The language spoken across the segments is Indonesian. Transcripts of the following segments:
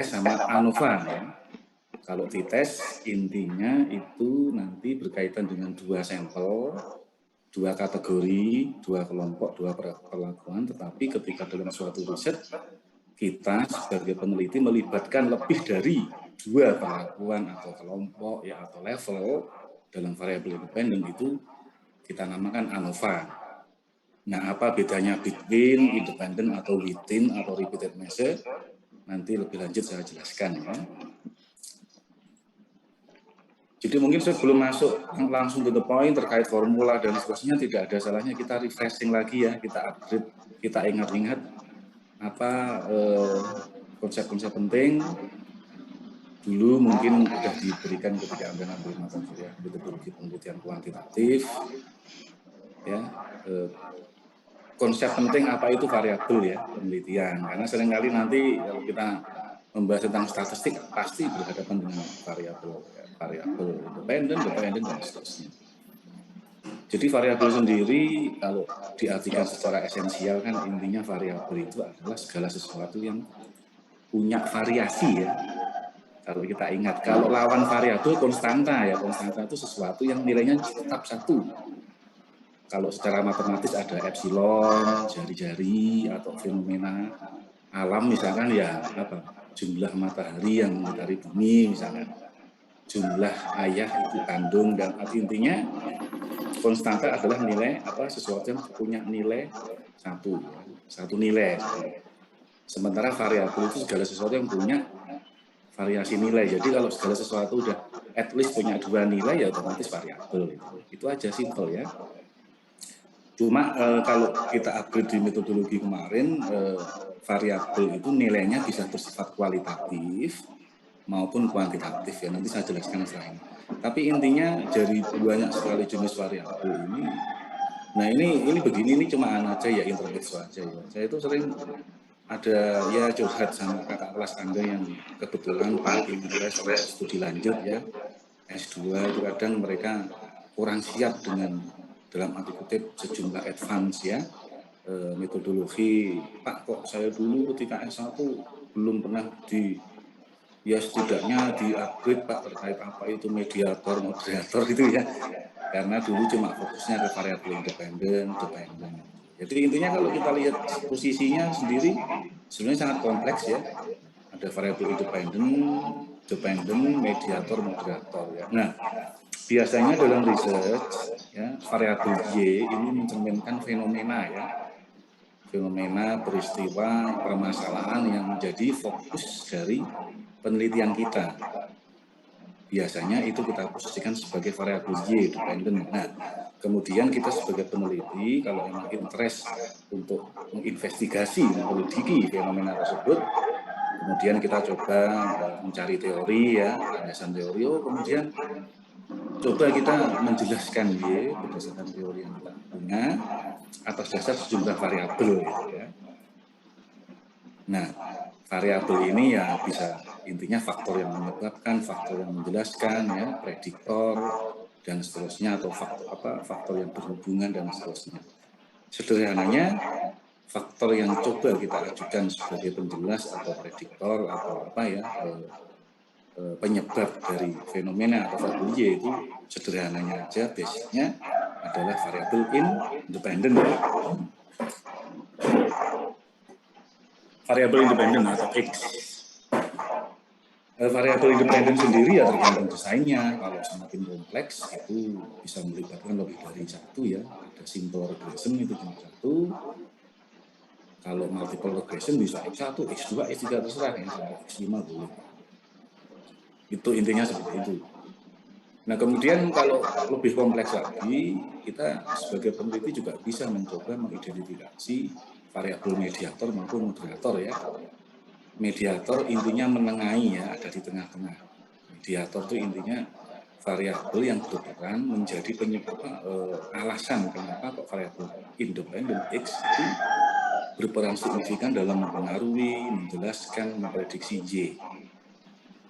sama ANOVA ya. Kalau dites intinya itu nanti berkaitan dengan dua sampel, dua kategori, dua kelompok, dua perlakuan, tetapi ketika dalam suatu riset kita sebagai peneliti melibatkan lebih dari dua perlakuan atau kelompok ya atau level dalam variabel independen itu kita namakan ANOVA. Nah, apa bedanya between, independent atau within atau repeated measure? Nanti lebih lanjut saya jelaskan ya. Jadi mungkin saya belum masuk langsung to the point terkait formula dan seterusnya, tidak ada salahnya kita refreshing lagi ya, kita upgrade, kita ingat-ingat apa konsep-konsep penting dulu mungkin sudah diberikan ketika Anda ambil mata kuliah metodologi penelitian kuantitatif ya. Konsep penting apa itu variabel ya penelitian, karena seringkali nanti kalau kita membahas tentang statistik pasti berhadapan dengan variabel ya, variabel independen, dependen dan seterusnya. Jadi variabel sendiri kalau diartikan secara esensial kan intinya variabel itu adalah segala sesuatu yang punya variasi ya. Kalau kita ingat, kalau lawan variabel konstanta ya, konstanta itu sesuatu yang nilainya tetap satu. Kalau secara matematis ada epsilon, jari-jari atau fenomena alam misalkan ya apa jumlah matahari yang mengitari bumi misalkan, jumlah ayah ibu kandung, dan intinya konstanta adalah nilai apa sesuatu yang punya nilai satu ya, satu nilai. Sementara variabel itu segala sesuatu yang punya variasi nilai. Jadi kalau segala sesuatu udah at least punya dua nilai ya otomatis variabel. Itu aja simple ya. Cuma kalau kita upgrade di metodologi kemarin, variabel itu nilainya bisa bersifat kualitatif maupun kuantitatif ya. Nanti saya jelaskan setelah ini. Tapi intinya dari banyak sekali jenis variabel ini, nah ini begini, ini cuma aja ya intermezzo aja ya. Saya itu sering ada ya curhat sama kakak kelas Anda yang kebetulan pengen les untuk studi lanjut ya, S2 itu kadang mereka kurang siap dengan dalam arti kutip sejumlah advance ya metodologi. Pak, kok saya dulu ketika S1 belum pernah ya setidaknya di-upgrade Pak terkait apa itu mediator, moderator itu ya. Karena dulu cuma fokusnya ke variabel independen, dependen. Jadi intinya kalau kita lihat posisinya sendiri sebenarnya sangat kompleks ya. Ada variabel independen, dependen, mediator, moderator ya. Nah, biasanya dalam research ya variabel Y ini mencerminkan fenomena ya, fenomena, peristiwa, permasalahan yang menjadi fokus dari penelitian kita. Biasanya itu kita posisikan sebagai variabel Y dependen. Nah, kemudian kita sebagai peneliti kalau memang interest untuk menginvestigasi, menyelidiki fenomena tersebut, kemudian kita coba mencari teori ya, landasan teori. Kemudian coba kita menjelaskan Y berdasarkan teori yang kita punya atas dasar sejumlah variabel gitu ya. Nah, variabel ini ya bisa intinya faktor yang menyebabkan, faktor yang menjelaskan ya, prediktor dan seterusnya, atau faktor yang berhubungan dan seterusnya. Sederhananya faktor yang coba kita ajukan sebagai penjelas atau prediktor atau apa ya penyebab dari fenomena atau variabel Y itu sederhananya aja basicnya adalah variabel independen. Variabel independen atau X. Variabel independen sendiri ya tergantung desainnya. Kalau semakin kompleks itu bisa melibatkan lebih dari satu ya. Ada simple regression itu cuma satu. Kalau multiple regression bisa X1, X2, X3 terserah ya, sampai X5 boleh. Itu intinya seperti itu. Nah kemudian kalau lebih kompleks lagi, kita sebagai peneliti juga bisa mencoba mengidentifikasi variabel mediator maupun moderator ya. Mediator intinya menengahi ya, ada di tengah-tengah. Mediator itu intinya variabel yang berperan menjadi alasan kenapa kok variabel independen X itu berperan signifikan dalam mempengaruhi, menjelaskan, memprediksi Y.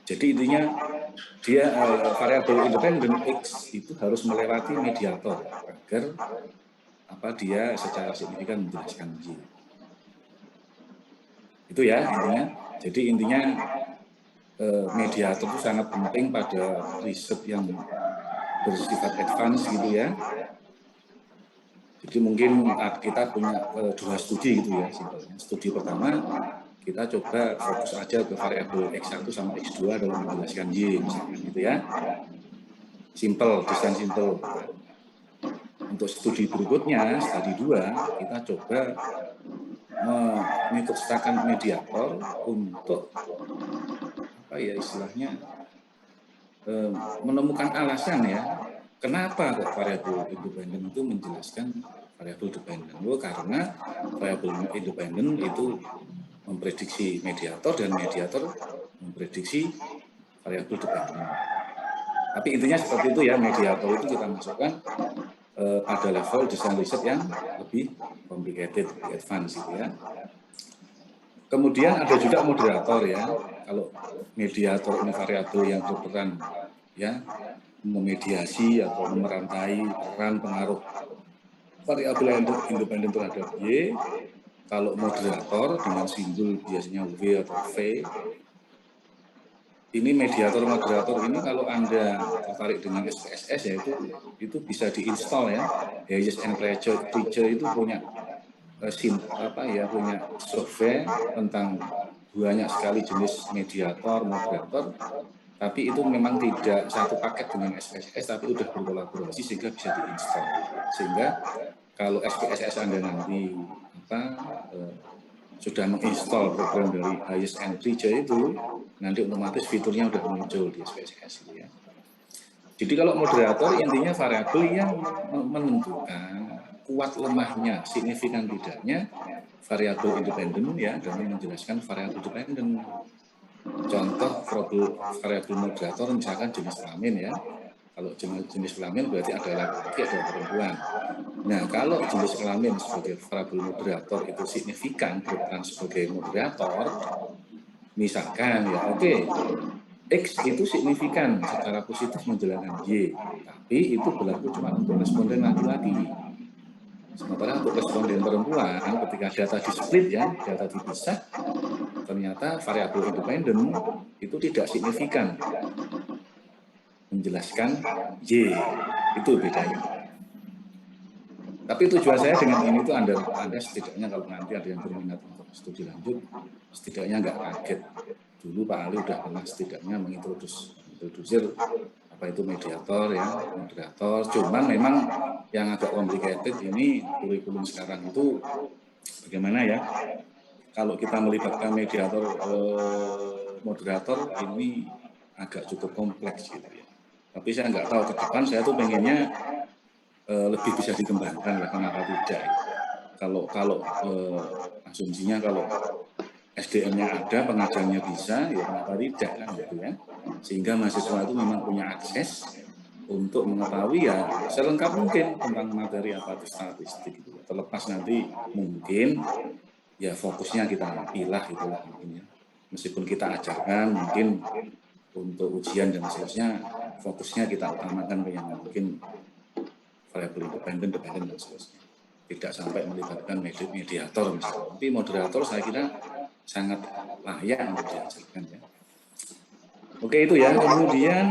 Jadi intinya dia variabel independen X itu harus melewati mediator agar dia secara signifikan menjelaskan Y. Itu ya intinya. Jadi intinya mediator itu sangat penting pada riset yang bersifat advance gitu ya. Jadi mungkin kita punya dua studi gitu ya, simpelnya. Studi pertama kita coba fokus aja ke variabel X1 sama X2 dalam menjelaskan Y misalkan gitu ya. Simple, desain simple. Untuk studi berikutnya, studi 2, kita coba mengikutsertakan mediator untuk apa ya istilahnya menemukan alasan ya kenapa kok variabel independen itu menjelaskan variabel dependen. Karena variabel independen itu memprediksi mediator dan mediator memprediksi variabel dependen. Tapi intinya seperti itu ya, mediator itu kita masukkan pada level desain riset yang lebih complicated, lebih advance gitu ya. Kemudian ada juga moderator ya. Kalau mediator ini variabel yang berperan ya memediasi atau memerantai peran pengaruh variabel independen terhadap Y. Kalau moderator dengan simbol biasanya W atau V. Ini mediator moderator ini kalau Anda tertarik dengan SPSS ya itu bisa diinstal ya. Hayes and Preacher itu punya punya software tentang banyak sekali jenis mediator, moderator, tapi itu memang tidak satu paket dengan SPSS, tapi udah berkolaborasi sehingga bisa diinstal. Sehingga kalau SPSS Anda nanti sudah menginstal program dari Hayes and Preacher itu, nanti otomatis fiturnya udah muncul di SPSS gitu ya. Jadi kalau moderator intinya variabel yang menentukan kuat lemahnya, signifikan tidaknya variabel independen ya dalam menjelaskan variabel dependen. Contoh variabel moderator misalkan jenis kelamin ya. Kalau jenis kelamin berarti ada laki-laki ada perempuan. Nah kalau jenis kelamin sebagai variabel moderator itu signifikan berperan sebagai moderator, misalkan ya oke. X itu signifikan secara positif menjalankan Y, tapi itu berlaku cuma untuk responden laki-laki. Sementara untuk responden perempuan, ketika data di-split ya, data dipisah, ternyata variabel independen itu tidak signifikan menjelaskan Y, itu bedanya. Tapi tujuan saya dengan ini tuh Anda setidaknya kalau nanti ada yang berminat untuk studi lanjut, setidaknya nggak kaget. Dulu Pak Ali udah pernah setidaknya mengintrodusir apa itu mediator ya, moderator. Cuman memang yang agak complicated ini kurikulum sekarang itu bagaimana ya? Kalau kita melibatkan mediator, moderator ini agak cukup kompleks gitu ya. Tapi saya nggak tahu ke depan saya tuh pengennya lebih bisa dikembangkan ya, kenapa tidak? Kalau asumsinya kalau SDM-nya ada, pengajarnya bisa, ya kenapa tidak kan gitu ya. Sehingga mahasiswa itu memang punya akses untuk mengetahui ya selengkap mungkin tentang materi apa itu statistik gitu. Terlepas nanti mungkin ya fokusnya kita pilah itulah mungkin ya. Meskipun kita ajarkan mungkin untuk ujian dan seterusnya fokusnya kita utamakan ke yang mungkin variabel independen dan seterusnya. Tidak sampai melibatkan mediator misalnya. Tapi moderator saya kira sangat layak untuk diajarkan ya. Oke itu ya. Kemudian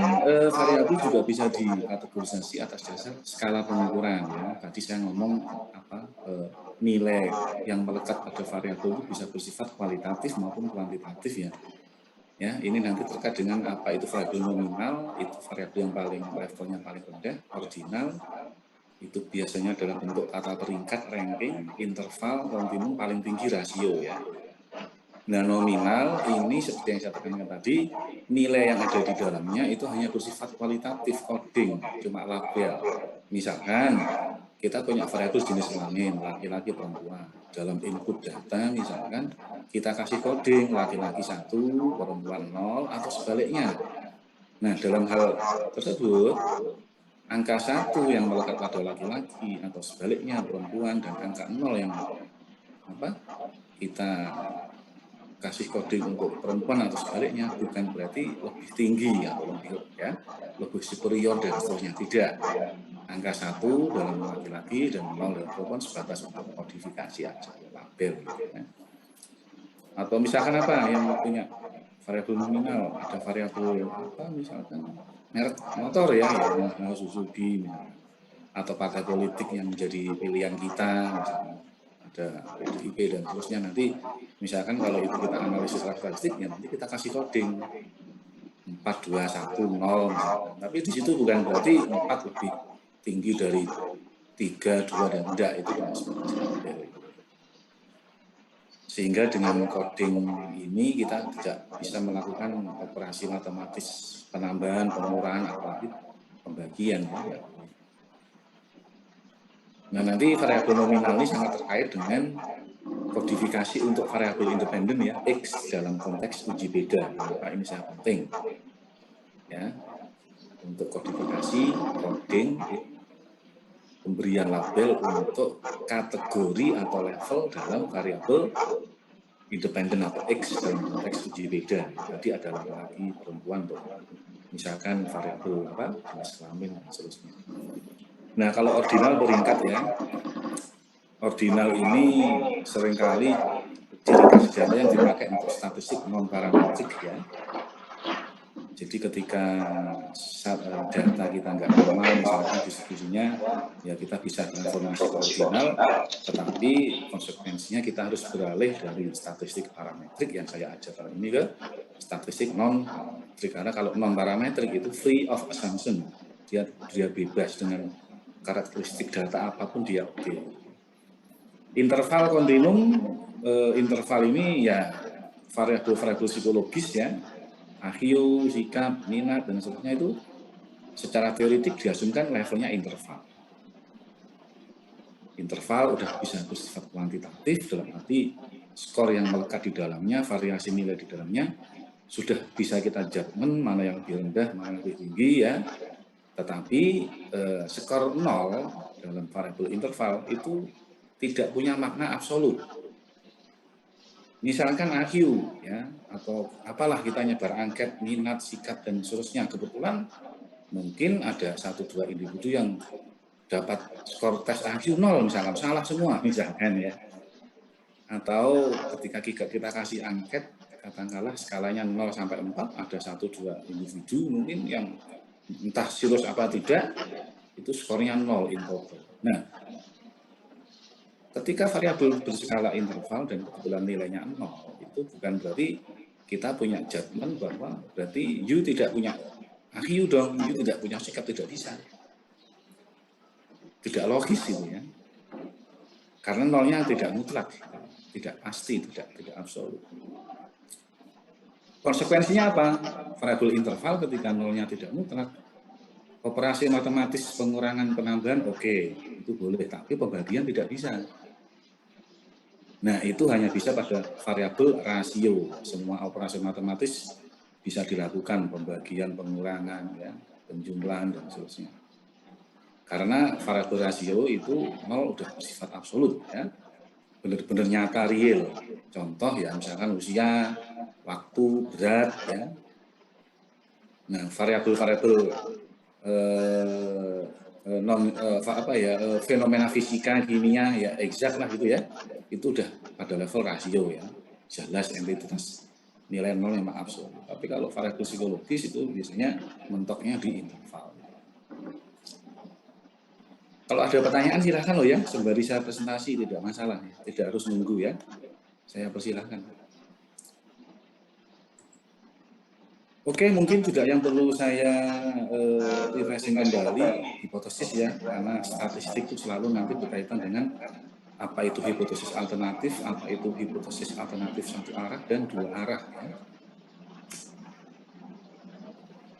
variabel juga bisa dikategorisasi atas dasar skala pengukuran ya. Tadi saya ngomong nilai yang melekat pada variabel itu bisa bersifat kualitatif maupun kuantitatif ya. Ya, ini nanti terkait dengan apa itu variabel nominal, itu variabel yang paling levelnya paling rendah, ordinal, itu biasanya dalam bentuk tata peringkat, ranking, interval, kontinum, paling tinggi rasio ya. Nah nominal ini seperti yang saya tekankan tadi, nilai yang ada di dalamnya itu hanya bersifat kualitatif, coding, cuma label. Misalkan kita punya variabel jenis kelamin, laki-laki perempuan. Dalam input data misalkan kita kasih coding laki-laki 1, perempuan 0 atau sebaliknya. Nah dalam hal tersebut angka 1 yang melekat pada laki-laki atau sebaliknya perempuan dan angka 0 yang kita kasih coding untuk perempuan atau sebaliknya bukan berarti lebih tinggi atau lebih superior dan seterusnya, tidak. Angka 1 dalam laki-laki dan 0 dalam perempuan sebatas untuk kodifikasi aja, label gitu ya. Atau misalkan apa yang punya variabel nominal, ada variabel apa misalkan merek motor ya, mau Suzuki misalkan, atau partai politik yang menjadi pilihan kita, misalkan ada PDIP dan seterusnya. Nanti misalkan kalau itu kita analisis karakteristik, ya nanti kita kasih coding 4, 2, 1, 0 misalkan. Tapi di situ bukan berarti 4 lebih tinggi dari 3, 2 dan tidak, itu tidak seperti itu. Sehingga dengan coding ini kita tidak bisa melakukan operasi matematis penambahan, pengurangan, apalagi pembagian. Ya. Nah, nanti variabel nominal ini sangat terkait dengan kodifikasi untuk variabel independen ya, X dalam konteks uji beda. Maka ini sangat penting. Ya. Untuk kodifikasi, coding, pemberian label untuk kategori atau level dalam variabel independen atau X dalam konteks uji beda. Jadi ada laki-laki, perempuan, tuh. Misalkan variabel apa, jenis kelamin dan seterusnya. Nah, kalau ordinal beringkat ya, ordinal ini seringkali ciri khas data yang dipakai untuk statistik non parametrik ya. Jadi ketika data kita nggak normal, misalkan distribusinya, ya kita bisa transformasi ke ordinal, tetapi konsekuensinya kita harus beralih dari statistik parametrik yang saya ajarkan ini ke statistik non parametrik. Karena kalau non parametrik itu free of assumption, dia bebas dengan karakteristik data apapun dia oke. Interval kontinum, interval ini ya variabel-variabel psikologis ya. IQ, sikap, minat, dan seterusnya itu secara teoritik diasumkan levelnya interval. Interval udah bisa bersifat kuantitatif, dalam arti skor yang melekat di dalamnya, variasi nilai di dalamnya, sudah bisa kita judgment mana yang lebih rendah, mana yang lebih tinggi ya. Tetapi skor 0 dalam variabel interval itu tidak punya makna absolut. Misalkan IQ ya, atau apalah kita nyebar angket, minat, sikap dan seterusnya, kebetulan mungkin ada 1-2 individu yang dapat skor tes IQ 0 misalkan, salah semua misalkan ya. Atau ketika kita kasih angket, katakanlah skalanya 0 sampai 4, ada 1-2 individu mungkin yang entah serius apa tidak, itu skornya 0 in total. Nah, ketika variabel berskala interval dan kebetulan nilainya 0, itu bukan berarti kita punya judgment bahwa berarti you tidak punya IQ dong, you tidak punya sikap, tidak bisa. Tidak logis itu ya. Karena nolnya tidak mutlak, tidak pasti, tidak absolut. Konsekuensinya apa? Variabel interval ketika nolnya tidak mutlak, operasi matematis pengurangan penambahan oke, itu boleh, tapi pembagian tidak bisa. Nah, itu hanya bisa pada variabel rasio. Semua operasi matematis bisa dilakukan, pembagian, pengurangan, ya, penjumlahan, dan seterusnya. Karena variabel rasio itu 0 udah bersifat absolut, ya, benar-benar nyata, real. Contoh ya, misalkan usia, waktu, berat, ya. Nah, variabel-variabel fenomena fisika, kimia ya eksak lah gitu ya, itu udah pada level rasio ya, jelas entitas nilai 0 memang absolut. Tapi kalau variabel psikologis itu biasanya mentoknya di interval. Kalau ada pertanyaan silahkan loh ya, sembari saya presentasi, tidak masalah ya, tidak harus nunggu ya, saya persilahkan. Oke, mungkin juga yang perlu saya refreshing kembali hipotesis ya, karena statistik itu selalu nanti berkaitan dengan apa itu hipotesis alternatif, apa itu hipotesis alternatif satu arah dan dua arah. Ya.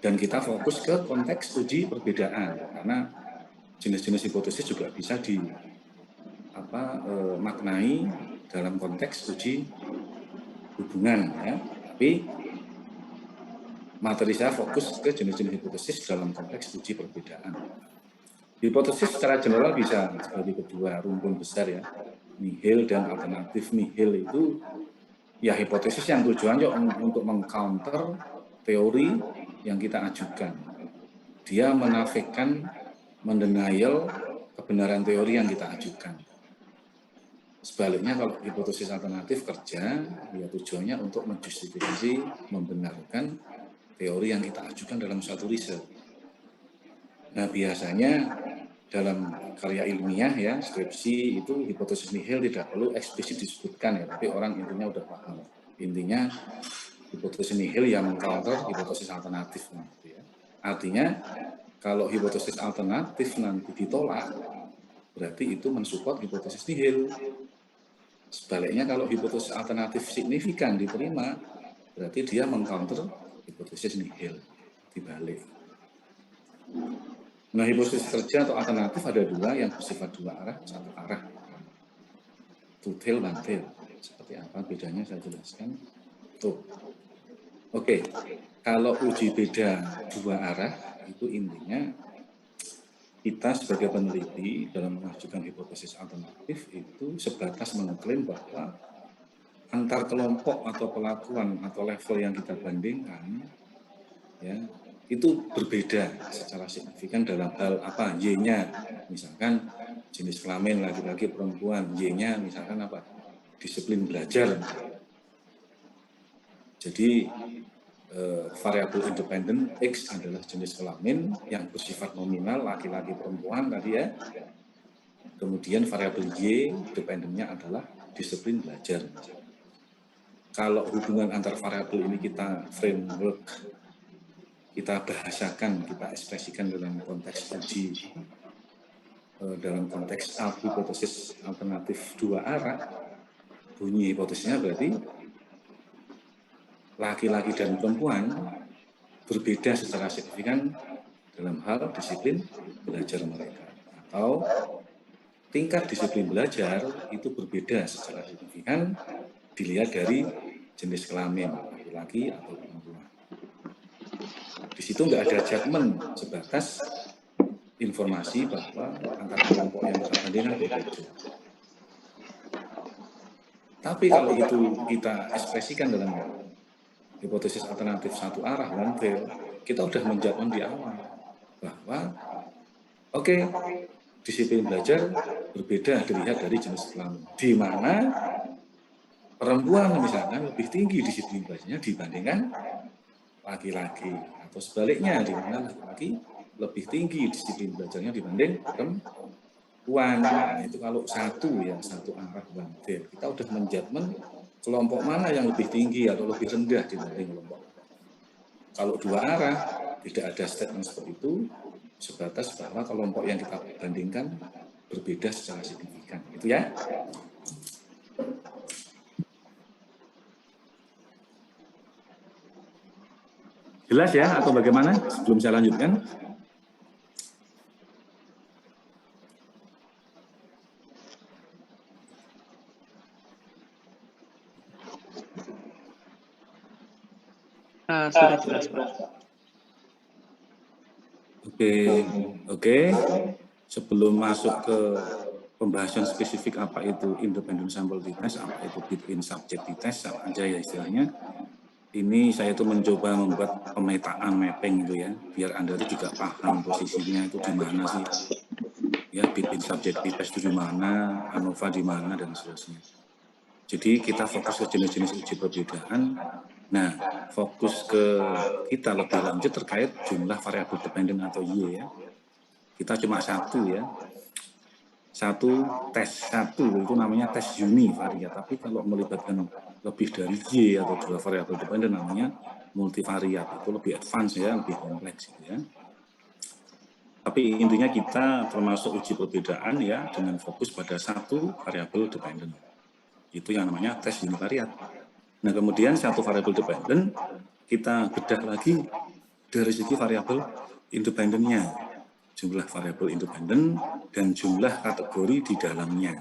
Dan kita fokus ke konteks uji perbedaan, karena jenis-jenis hipotesis juga bisa maknai dalam konteks uji hubungan ya. Tapi materi saya fokus ke jenis-jenis hipotesis dalam konteks uji perbedaan. Hipotesis secara general bisa sebagai kedua rumpun besar ya, nihil dan alternatif. Nihil itu ya hipotesis yang tujuannya untuk mengcounter teori yang kita ajukan. Dia menafikan, mendenial kebenaran teori yang kita ajukan. Sebaliknya kalau hipotesis alternatif kerja, ya tujuannya untuk menjustifikasi, membenarkan teori yang kita ajukan dalam suatu riset. Nah biasanya dalam karya ilmiah ya, skripsi itu hipotesis nihil tidak perlu eksplisit disebutkan ya, tapi orang intinya udah paham. Intinya hipotesis nihil yang mengcounter hipotesis alternatif nanti ya. Artinya kalau hipotesis alternatif nanti ditolak, berarti itu mensupport hipotesis nihil. Sebaliknya kalau hipotesis alternatif signifikan diterima, berarti dia mengcounter hipotesis nihil dibalik. Nah, hipotesis kerja atau alternatif ada dua yang bersifat dua arah, satu arah. Two tail, one tail. Seperti apa bedanya saya jelaskan. Tuh. Oke, kalau uji beda dua arah, itu intinya kita sebagai peneliti dalam mengajukan hipotesis alternatif itu sebatas mengklaim bahwa antar kelompok atau pelakuan atau level yang kita bandingkan ya itu berbeda secara signifikan dalam hal apa, Y-nya misalkan jenis kelamin laki-laki perempuan, Y-nya misalkan apa, disiplin belajar. Jadi variabel independen X adalah jenis kelamin yang bersifat nominal laki-laki perempuan tadi ya. Kemudian variabel Y dependennya adalah disiplin belajar. Kalau hubungan antar variabel ini kita framework, kita bahasakan, kita ekspresikan dalam konteks uji, dalam konteks hipotesis alternatif dua arah, bunyi hipotesisnya berarti laki-laki dan perempuan berbeda secara signifikan dalam hal disiplin belajar mereka. Atau tingkat disiplin belajar itu berbeda secara signifikan dilihat dari jenis kelamin, laki-laki atau perempuan. Di situ nggak ada judgement, sebatas informasi bahwa antar kelompok yang kita bandingkan berbeda. Tapi kalau itu kita ekspresikan dalam hipotesis alternatif satu arah, one tail, kita udah menjudgement di awal bahwa oke, disiplin belajar berbeda dilihat dari jenis kelamin. Di mana perempuan misalkan lebih tinggi disiplin belajarnya dibandingkan laki-laki, atau sebaliknya di mana laki-laki lebih tinggi disiplin belajarnya dibanding perempuan. Nah, itu kalau satu arah one tail, kita udah menjudgement kelompok mana yang lebih tinggi atau lebih rendah dibanding kelompok. Kalau dua arah tidak ada statement seperti itu, sebatas bahwa kelompok yang kita bandingkan berbeda secara signifikan. Itu ya. Jelas ya atau bagaimana sebelum saya lanjutkan? Sudah jelas, Pak. Oke. Sebelum masuk ke pembahasan spesifik apa itu independent sample test, apa itu between subjective test, sama aja ya istilahnya. Ini saya tuh mencoba membuat pemetaan mapping gitu ya, biar Anda itu juga paham posisinya itu di mana sih. Ya, between subjective test itu di mana, ANOVA di mana, dan seterusnya. Jadi kita fokus ke jenis-jenis uji perbedaan. Nah, fokus ke kita lebih lanjut terkait jumlah variabel dependen atau Y ya. Kita cuma satu ya. Satu itu namanya tes univariat. Tapi kalau melibatkan lebih dari Y atau dua variabel dependen namanya multivariat. Itu lebih advance ya, lebih kompleks gitu ya. Tapi intinya kita termasuk uji perbedaan ya dengan fokus pada satu variabel dependen. Itu yang namanya tes univariat. Nah, kemudian satu variabel dependen kita bedah lagi dari segi variabel independennya, jumlah variabel independen dan jumlah kategori di dalamnya.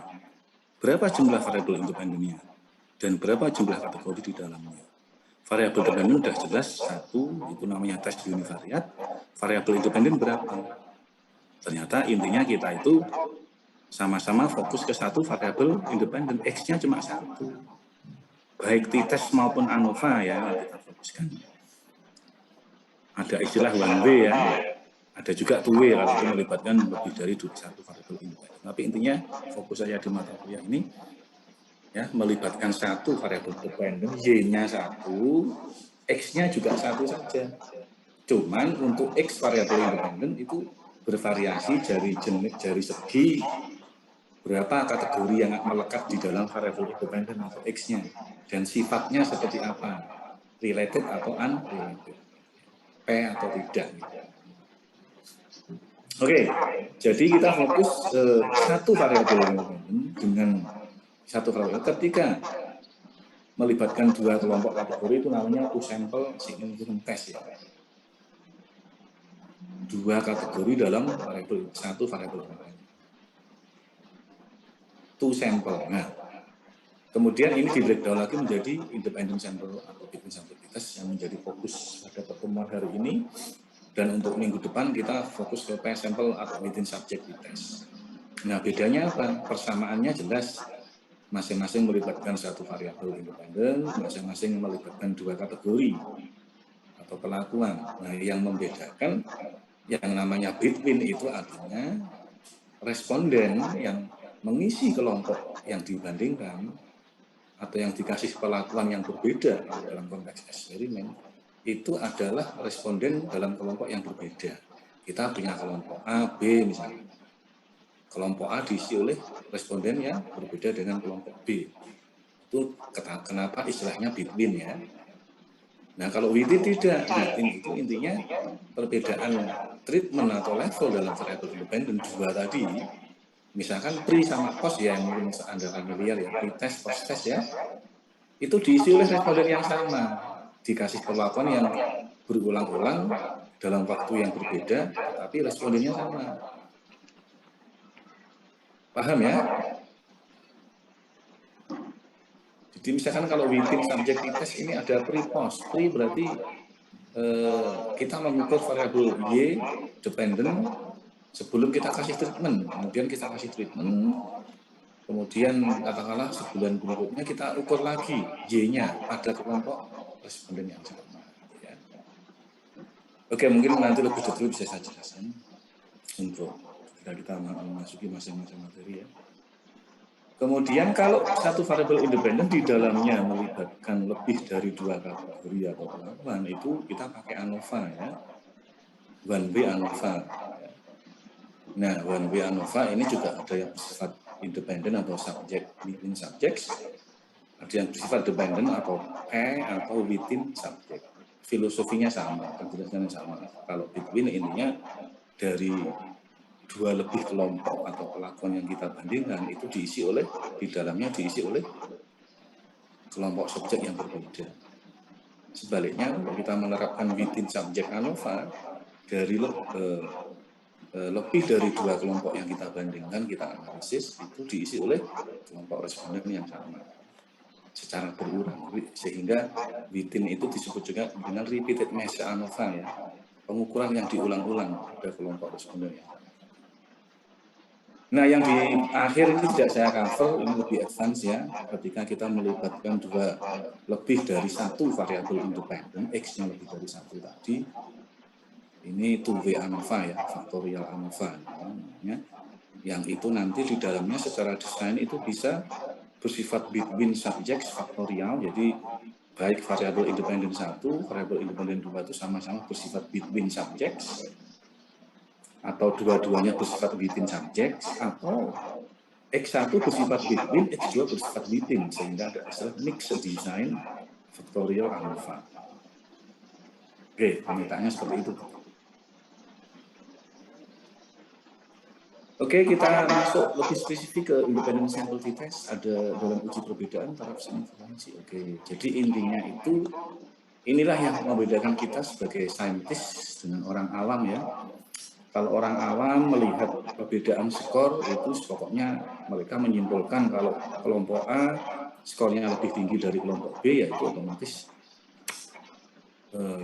Berapa jumlah variabel independennya dan berapa jumlah kategori di dalamnya. Variabel dependen sudah jelas satu, itu namanya tes univariat. Variabel independen berapa? Ternyata intinya kita itu sama-sama fokus ke satu variabel independen, X-nya cuma satu. Baik t-test maupun ANOVA ya kita fokuskan. Ada istilah one way ya, ada juga two way kalau itu melibatkan lebih dari satu variabel independen. Tapi intinya fokus saya di mata kuliah ini ya, melibatkan satu variabel dependen, y-nya satu, x-nya juga satu saja. Cuman untuk x variabel independen itu bervariasi dari segi berapa kategori yang melekat di dalam variabel independen atau x-nya, dan sifatnya seperti apa, related atau unrelated, p atau tidak. Oke, jadi kita fokus satu variabel independen dengan satu variabel. Ketika melibatkan dua kelompok kategori itu namanya two sample significant test ya. Dua kategori dalam variabel, satu variabel. Two sample. Nah, kemudian ini di breakdown lagi menjadi independent sample atau between sample test yang menjadi fokus pada pertemuan hari ini. Dan untuk minggu depan kita fokus ke pair sample atau within subjective test. Nah, bedanya apa? Persamaannya jelas, masing-masing melibatkan satu variabel independen, masing-masing melibatkan dua kategori atau pelakuan. Nah, yang membedakan yang namanya between itu artinya responden yang mengisi kelompok yang dibandingkan atau yang dikasih perlakuan yang berbeda dalam konteks eksperimen itu adalah responden dalam kelompok yang berbeda. Kita punya kelompok A, B misalnya. Kelompok A diisi oleh responden yang berbeda dengan kelompok B. Itu kenapa istilahnya between ya. Nah kalau within tidak, within itu intinya perbedaan treatment atau level dalam variabel independen dua tadi. Misalkan pre sama post ya, yang mungkin Anda familiar ya, pre-test, post-test ya. Itu diisi oleh responden yang sama, dikasih perlakuan yang berulang-ulang dalam waktu yang berbeda, tetapi respondennya sama. Paham ya? Jadi misalkan kalau within subjective test ini ada pre-post. Pre berarti kita mengukur variabel Y dependent sebelum kita kasih treatment. Kemudian kita kasih treatment, kemudian katakanlah sebulan berikutnya kita ukur lagi Y-nya pada kelompok responden yang sama. Ya. Oke, mungkin nanti lebih detail bisa saya jelaskan untuk kita memasuki masing-masing materi ya. Kemudian kalau satu variabel independen di dalamnya melibatkan lebih dari dua kategori atau pelakuan itu kita pakai ANOVA ya, one way ANOVA. Nah, one way ANOVA ini juga ada yang bersifat independen atau subject within subjects, ada yang bersifat dependent atau pair atau within subject. Filosofinya sama, penjelasannya sama. Kalau between ininya dari dua lebih kelompok atau pelakuan yang kita bandingkan itu diisi oleh, di dalamnya diisi oleh kelompok subjek yang berbeda. Sebaliknya kalau kita menerapkan within subject ANOVA dari lebih dari dua kelompok yang kita bandingkan, kita analisis itu diisi oleh kelompok responden yang sama secara berulang, sehingga within itu disebut juga dengan repeated measure ANOVA ya, pengukuran yang diulang-ulang pada kelompok responden yang sama. Nah, yang di akhir ini tidak saya cover, ini lebih advance ya, ketika kita melibatkan dua lebih dari satu variabel independen, X-nya lebih dari satu tadi, ini 2W ANOVA ya, faktorial ANOVA, ya, yang itu nanti di dalamnya secara desain itu bisa bersifat between subjects faktorial, jadi baik variabel independen 1, variabel independen 2 itu sama-sama bersifat between subjects, atau dua-duanya bersifat within subject, atau X1 bersifat between, X2 bersifat within, sehingga ada istilah mixed design factorial ANOVA. Oke, permintaannya seperti itu. Oke, kita masuk lebih spesifik ke independent sample test, ada dalam uji perbedaan taraf signifikansi. Oke, jadi intinya itu, inilah yang membedakan kita sebagai saintis dengan orang awam ya. Kalau orang awam melihat perbedaan skor itu pokoknya mereka menyimpulkan kalau kelompok A skornya lebih tinggi dari kelompok B, ya itu otomatis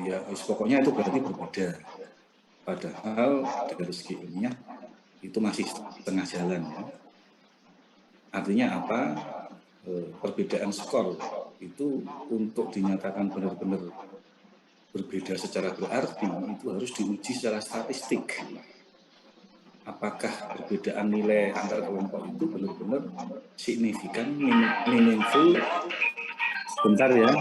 ya pokoknya itu berarti berbeda. Padahal dari segi ilmiah itu masih setengah jalan ya. Artinya apa? Perbedaan skor itu untuk dinyatakan benar-benar berbeda secara berarti itu harus diuji secara statistik. apakah perbedaan nilai antar kelompok itu benar-benar signifikan, meaningful. Bentar ya,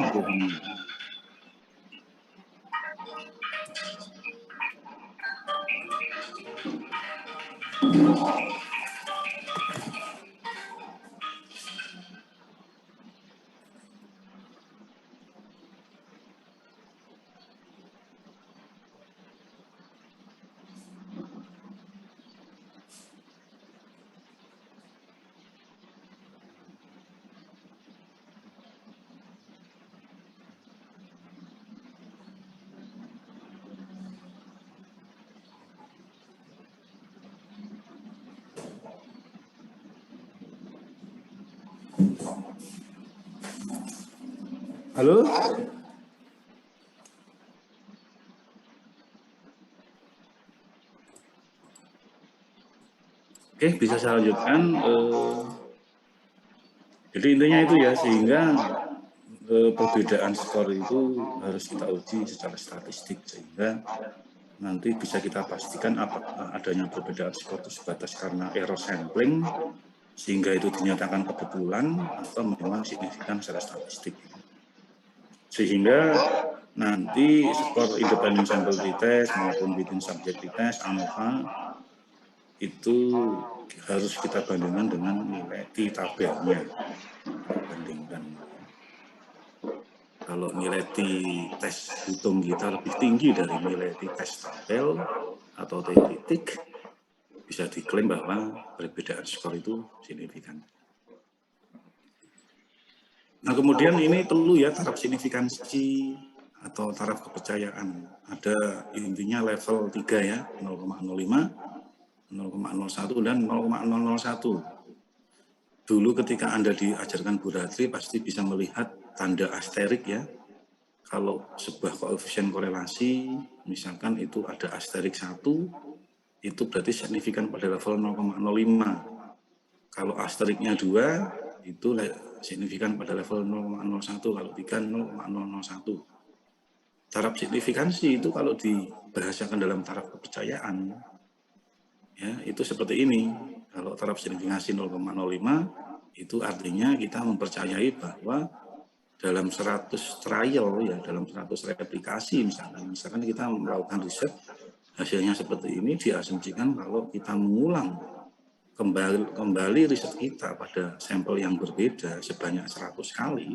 halo. Oke, bisa saya lanjutkan. Jadi intinya itu ya, sehingga perbedaan skor itu harus kita uji secara statistik, sehingga nanti bisa kita pastikan apakah adanya perbedaan skor itu sebatas karena error sampling, sehingga itu dinyatakan kebetulan, atau memang signifikan secara statistik. Sehingga nanti skor independent sample test maupun within subjective test ANOVA itu harus kita bandingkan dengan nilai di tabelnya. Bandingkan. Kalau nilai di tes hitung kita lebih tinggi dari nilai di tes tabel atau T titik, bisa diklaim bahwa perbedaan skor itu signifikan. Nah, kemudian ini perlu ya taraf signifikansi atau taraf kepercayaan. Ada intinya level 3 ya, 0,05, 0,01 dan 0,001. Dulu ketika Anda diajarkan Bu Ratri pasti bisa melihat tanda asterik ya. Kalau sebuah koefisien korelasi, misalkan itu ada asterik 1, itu berarti signifikan pada level 0,05. Kalau asteriknya 2, itu signifikan pada level 0,01, kalau 3, 0,001. Taraf signifikansi itu kalau dibahasakan dalam taraf kepercayaan, ya itu seperti ini. Kalau taraf signifikansi 0,05, itu artinya kita mempercayai bahwa dalam 100 trial, ya dalam 100 replikasi misalkan kita melakukan riset, hasilnya seperti ini, diasumsikan kalau kita mengulang kembali riset kita pada sampel yang berbeda sebanyak 100 kali,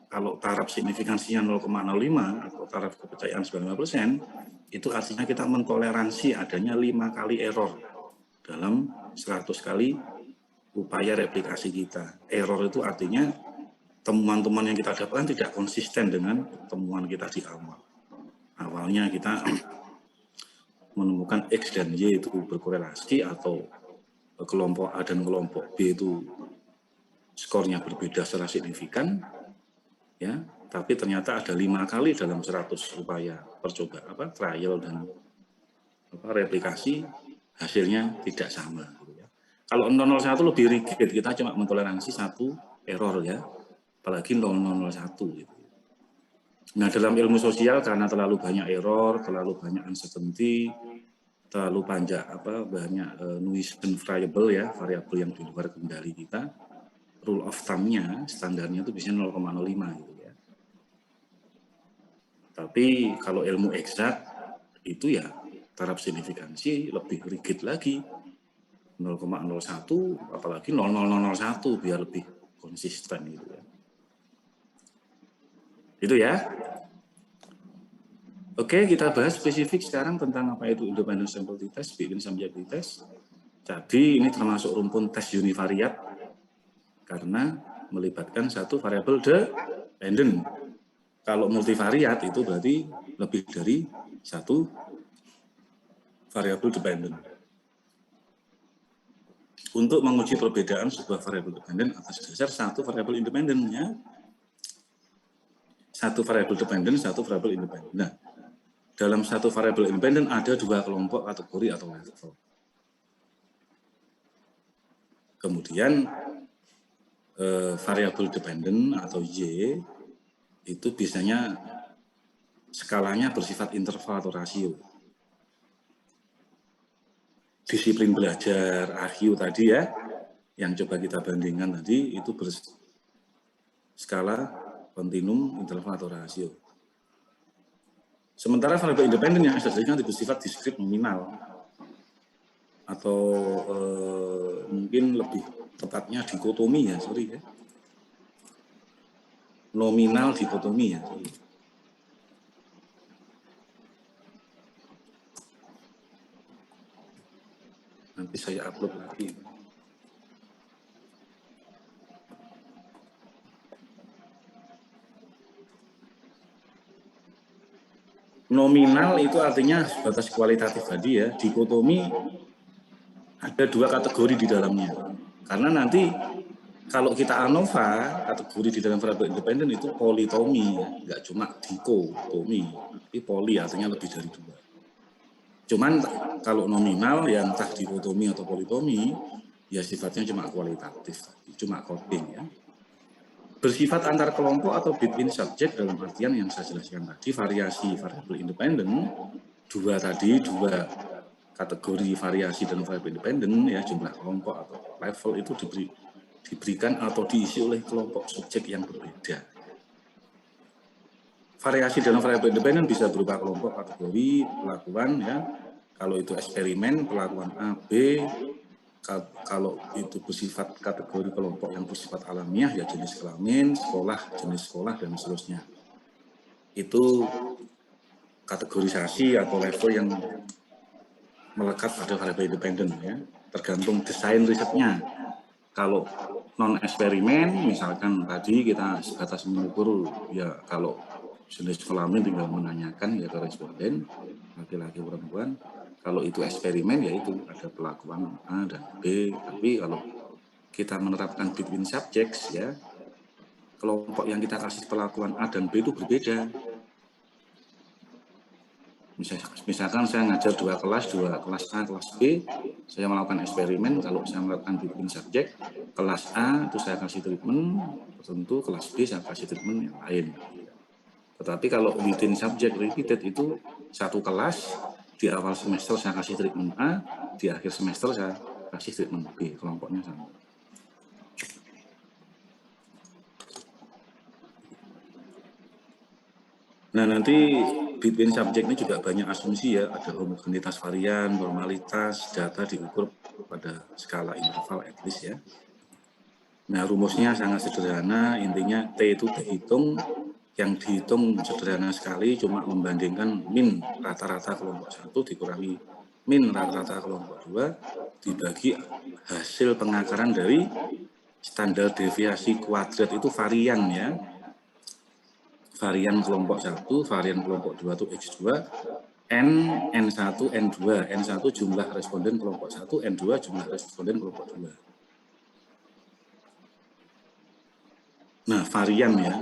kalau taraf signifikansinya 0,05 atau taraf kepercayaan 95%, itu artinya kita mentoleransi adanya 5 kali error dalam 100 kali upaya replikasi kita. Error itu artinya temuan-temuan yang kita dapatkan tidak konsisten dengan temuan kita di awal. Awalnya kita menemukan X dan Y itu berkorelasi, atau kelompok A dan kelompok B itu skornya berbeda secara signifikan, ya, tapi ternyata ada 5 kali dalam 100 upaya percobaan trial dan replikasi, hasilnya tidak sama. Kalau 001 lebih rigid, kita cuma mentoleransi 1 error ya, apalagi 001 gitu. Nah, dalam ilmu sosial karena terlalu banyak error, terlalu banyak uncertainty, terlalu banyak nuisance variable ya, variabel yang di luar kendali kita, rule of thumb-nya, standarnya itu biasanya 0,05 gitu ya. Tapi kalau ilmu eksak itu ya taraf signifikansi lebih rigid lagi, 0,01 apalagi 0,001 biar lebih konsisten gitu ya. Itu ya. Oke, kita bahas spesifik sekarang tentang apa itu independent sample test, within subjective test. Jadi ini termasuk rumpun tes univariat karena melibatkan satu variabel dependent. Kalau multivariat itu berarti lebih dari satu variabel dependent. Untuk menguji perbedaan sebuah variabel dependent atas dasar satu variabel independen ya. Satu variabel dependent, satu variabel independen. Nah, dalam satu variabel independen ada 2 kelompok kategori atau level. Kemudian variabel dependent atau Y itu biasanya skalanya bersifat interval atau rasio. disiplin belajar, IQ tadi ya, yang coba kita bandingkan tadi itu berskala kontinum, interval atau rasio. Sementara variabel independen yang saya jelaskan bersifat diskrit nominal atau mungkin lebih tepatnya dikotomi ya, sorry ya. Nominal dikotomi ya. Nanti saya upload lagi. Nominal itu artinya batas kualitatif tadi ya. Dikotomi ada dua kategori di dalamnya. Karena nanti kalau kita ANOVA, kategori di dalam variabel independen itu politomi, ya. Nggak cuma dikotomi, tapi poli artinya lebih dari dua. Cuman kalau nominal yang entah dikotomi atau politomi, ya sifatnya cuma kualitatif, cuma coding ya. Bersifat antar kelompok atau between subject dalam artian yang saya jelaskan tadi, variasi variabel independen, dua kategori variasi dalam variabel independen ya, jumlah kelompok atau level itu diberikan atau diisi oleh kelompok subjek yang berbeda. Variasi dalam variabel independen bisa berupa kelompok kategori pelakuan ya. Kalau itu eksperimen, pelakuan A, B. Kalau itu bersifat kategori kelompok yang bersifat alamiah ya jenis kelamin, jenis sekolah dan seterusnya. Itu kategorisasi atau level yang melekat pada variabel independen ya. Tergantung desain risetnya. Kalau non eksperimen, misalkan tadi kita sebatas mengukur ya kalau jenis kelamin tinggal menanyakan ya ke responden laki-laki perempuan. Kalau itu eksperimen ya itu ada pelakuan A dan B. Tapi kalau kita menerapkan between subjects ya kelompok yang kita kasih pelakuan A dan B itu berbeda. Misalkan saya ngajar dua kelas A, kelas B, saya melakukan eksperimen, kalau saya melakukan between subject, kelas A itu saya kasih treatment tertentu, kelas B saya kasih treatment yang lain. Tetapi kalau within subject repeated itu satu kelas, di awal semester saya kasih treatment A, di akhir semester saya kasih treatment B, kelompoknya sama. Nah nanti between subject ini juga banyak asumsi ya, ada homogenitas varian, normalitas, data diukur pada skala interval at least ya. Nah rumusnya sangat sederhana, intinya T itu dihitung, yang dihitung sederhana sekali cuma membandingkan min rata-rata kelompok 1 dikurangi min rata-rata kelompok 2 dibagi hasil pengakaran dari standar deviasi kuadrat itu varian ya. Varian kelompok 1, varian kelompok 2 itu X2, N, N1, N2. N1 jumlah responden kelompok 1, N2 jumlah responden kelompok 2. Nah, varian ya,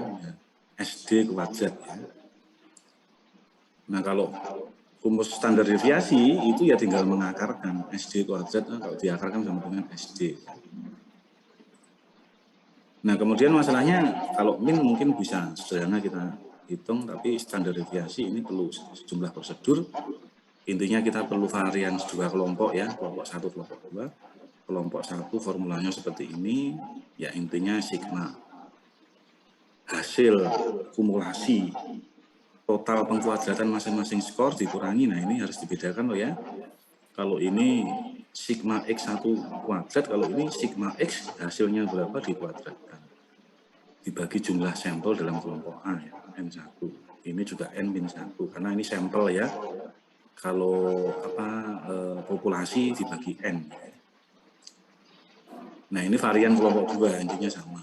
SD kuadrat ya. Nah, kalau rumus standar deviasi itu ya tinggal mengakarkan SD kuadrat, kalau diakarkan sama dengan SD. Nah, kemudian masalahnya kalau min mungkin bisa sederhana kita hitung, tapi standar deviasi ini perlu sejumlah prosedur. Intinya kita perlu varian dua kelompok ya, kelompok 1, kelompok 2. Kelompok 1 formulanya seperti ini, ya intinya sigma. Hasil kumulasi total pengkuadratan masing-masing skor dikurangi, nah ini harus dibedakan loh ya. Kalau ini sigma X1 kuadrat, kalau ini sigma X hasilnya berapa dikuadratkan. Dibagi jumlah sampel dalam kelompok A ya, N1. Ini juga N-1, karena ini sampel ya. Kalau populasi dibagi N. Nah ini varian kelompok 2, intinya sama.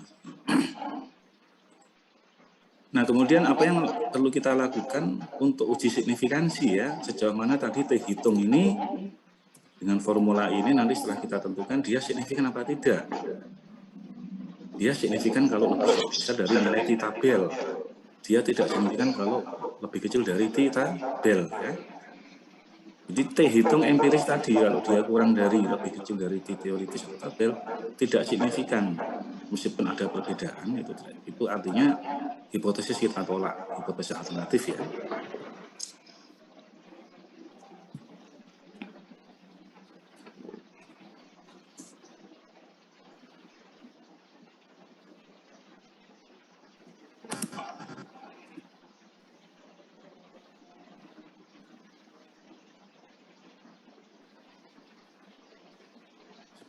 Nah kemudian apa yang perlu kita lakukan untuk uji signifikansi ya, sejauh mana tadi hitung ini dengan formula ini nanti setelah kita tentukan dia signifikan apa tidak. Dia signifikan kalau lebih besar dari nilai T tabel. Dia tidak signifikan kalau lebih kecil dari T tabel ya. Jadi T hitung empiris tadi kalau dia kurang dari lebih kecil dari T teoritis atau tabel tidak signifikan. Meskipun ada perbedaan itu artinya hipotesis kita tolak, hipotesis alternatif ya.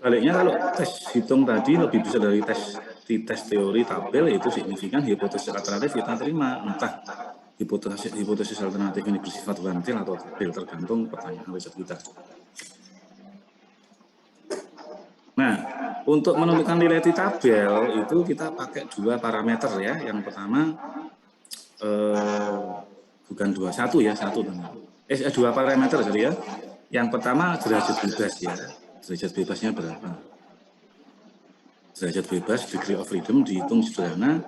Baliknya kalau tes hitung tadi lebih bisa dari tes teori tabel, itu signifikan hipotesis alternatif kita terima, entah hipotesis alternatif ini bersifat kuantil atau tabel, tergantung pertanyaan riset kita. Nah, untuk menentukan nilai di tabel itu kita pakai dua parameter ya. Yang pertama bukan satu dua parameter jadi ya. Yang pertama derajat bebas ya. Derajat bebasnya berapa? Derajat bebas degree of freedom dihitung sederhana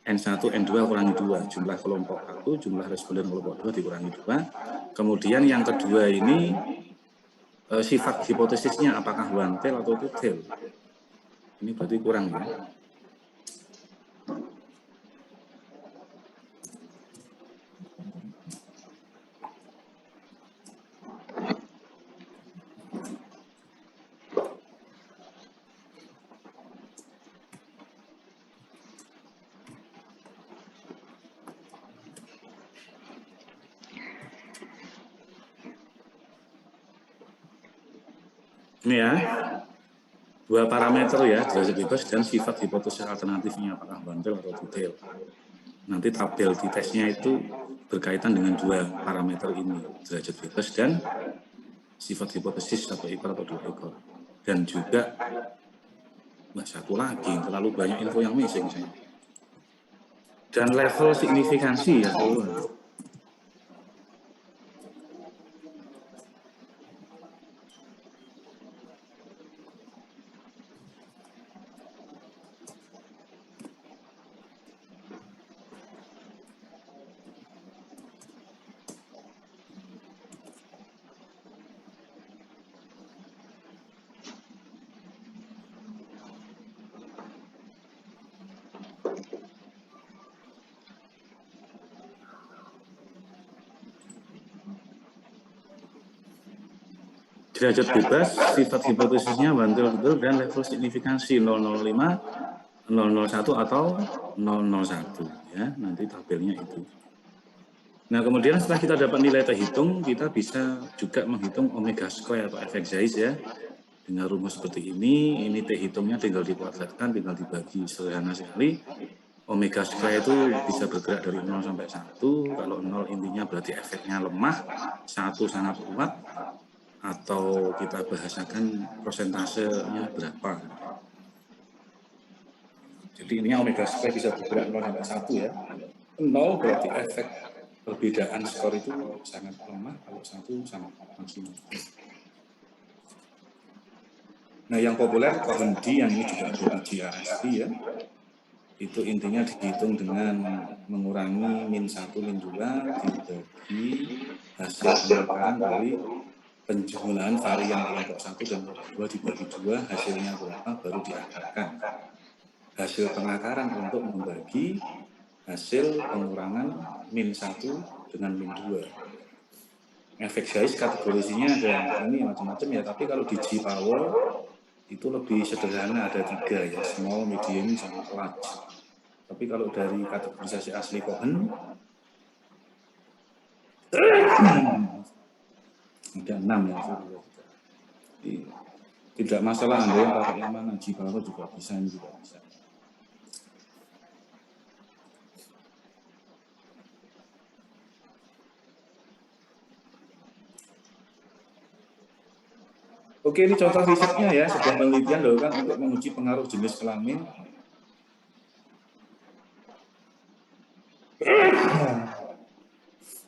N1, N2 kurangi 2, jumlah kelompok 1, jumlah responden kelompok 2 dikurangi 2. Kemudian yang kedua ini sifat hipotesisnya apakah one tail atau two tail. Ini berarti kurang ya. Ini ya, dua parameter ya, derajat bebas dan sifat hipotesis alternatifnya apakah one tail atau two tail. Nanti tabel di tesnya itu berkaitan dengan dua parameter ini, derajat bebas dan sifat hipotesis satu ekor atau dua ekor. Dan juga satu lagi, terlalu banyak info yang missing saya. Dan level signifikansi ya tuh. Derajat bebas, sifat hipotesisnya one tail betul dan level signifikansi 005, 001 atau 001 ya, nanti tabelnya itu. Nah, kemudian setelah kita dapat nilai terhitung, kita bisa juga menghitung omega square atau efek Zeiss ya. Dengan rumus seperti ini terhitungnya tinggal dikuadratkan, tinggal dibagi, sederhana sekali. Omega square itu bisa bergerak dari 0 sampai 1, kalau 0 intinya berarti efeknya lemah, 1 sangat kuat, atau kita bahasakan prosentasenya berapa. Jadi ini omega square bisa bergerak 0 sampai 1 ya. 0 berarti efek perbedaan skor itu sangat lemah, kalau 1 sangat maksimal. Nah, yang populer Cohen D, yang ini juga ada di GRSP ya. Itu intinya dihitung dengan mengurangi min 1, min 2 dibagi hasil pengakaran dari penjumlahan varian kelompok 1 dan kelompok 2 dibagi 2, hasilnya berapa baru diakarkan. Hasil pengakaran untuk membagi hasil pengurangan min 1 dengan min 2. Efek Zeiss kategorisinya ada ini macam-macam ya, tapi kalau di G-Power itu lebih sederhana, ada 3 ya, small, medium, sama large. Tapi kalau dari kategorisasi asli Cohen ada 6 ya. Jadi, tidak masalah Anda yang pakai yang mana, G-Power juga bisa, ini juga bisa. Oke, ini contoh risetnya ya, sebuah penelitian dilakukan untuk menguji pengaruh jenis kelamin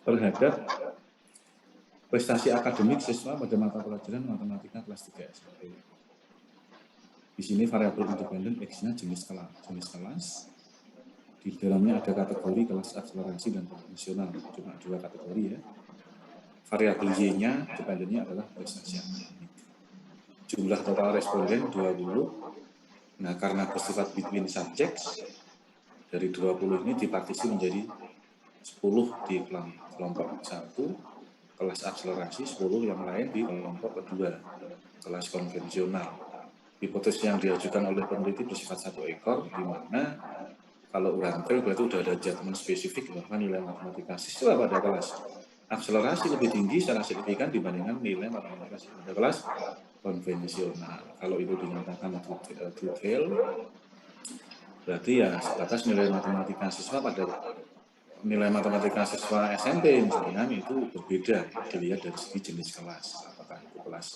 terhadap prestasi akademik siswa pada mata pelajaran matematika kelas 3 SMP. Di sini variabel independen X-nya jenis kelas. Di dalamnya ada kategori kelas akselerasi dan konvensional, cuma 2 kategori ya. Variabel Y-nya, dependennya adalah prestasi akademik. Jumlah total responden 20. Nah, karena bersifat between subjects, dari 20 ini dipartisi menjadi 10 di kelompok 1, kelas akselerasi, 10 yang lain di kelompok kedua, kelas konvensional. Hipotesis yang diajukan oleh peneliti bersifat 1 ekor, di mana kalau rantai berarti sudah ada judgment spesifik bahwa nilai matematika siswa pada kelas akselerasi lebih tinggi secara signifikan dibandingkan nilai matematika pada kelas konvensional. Kalau itu dinyatakan detail, berarti ya sebatas nilai matematika siswa pada nilai matematika siswa SMP misalnya itu berbeda dilihat dari segi jenis kelas, apakah itu kelas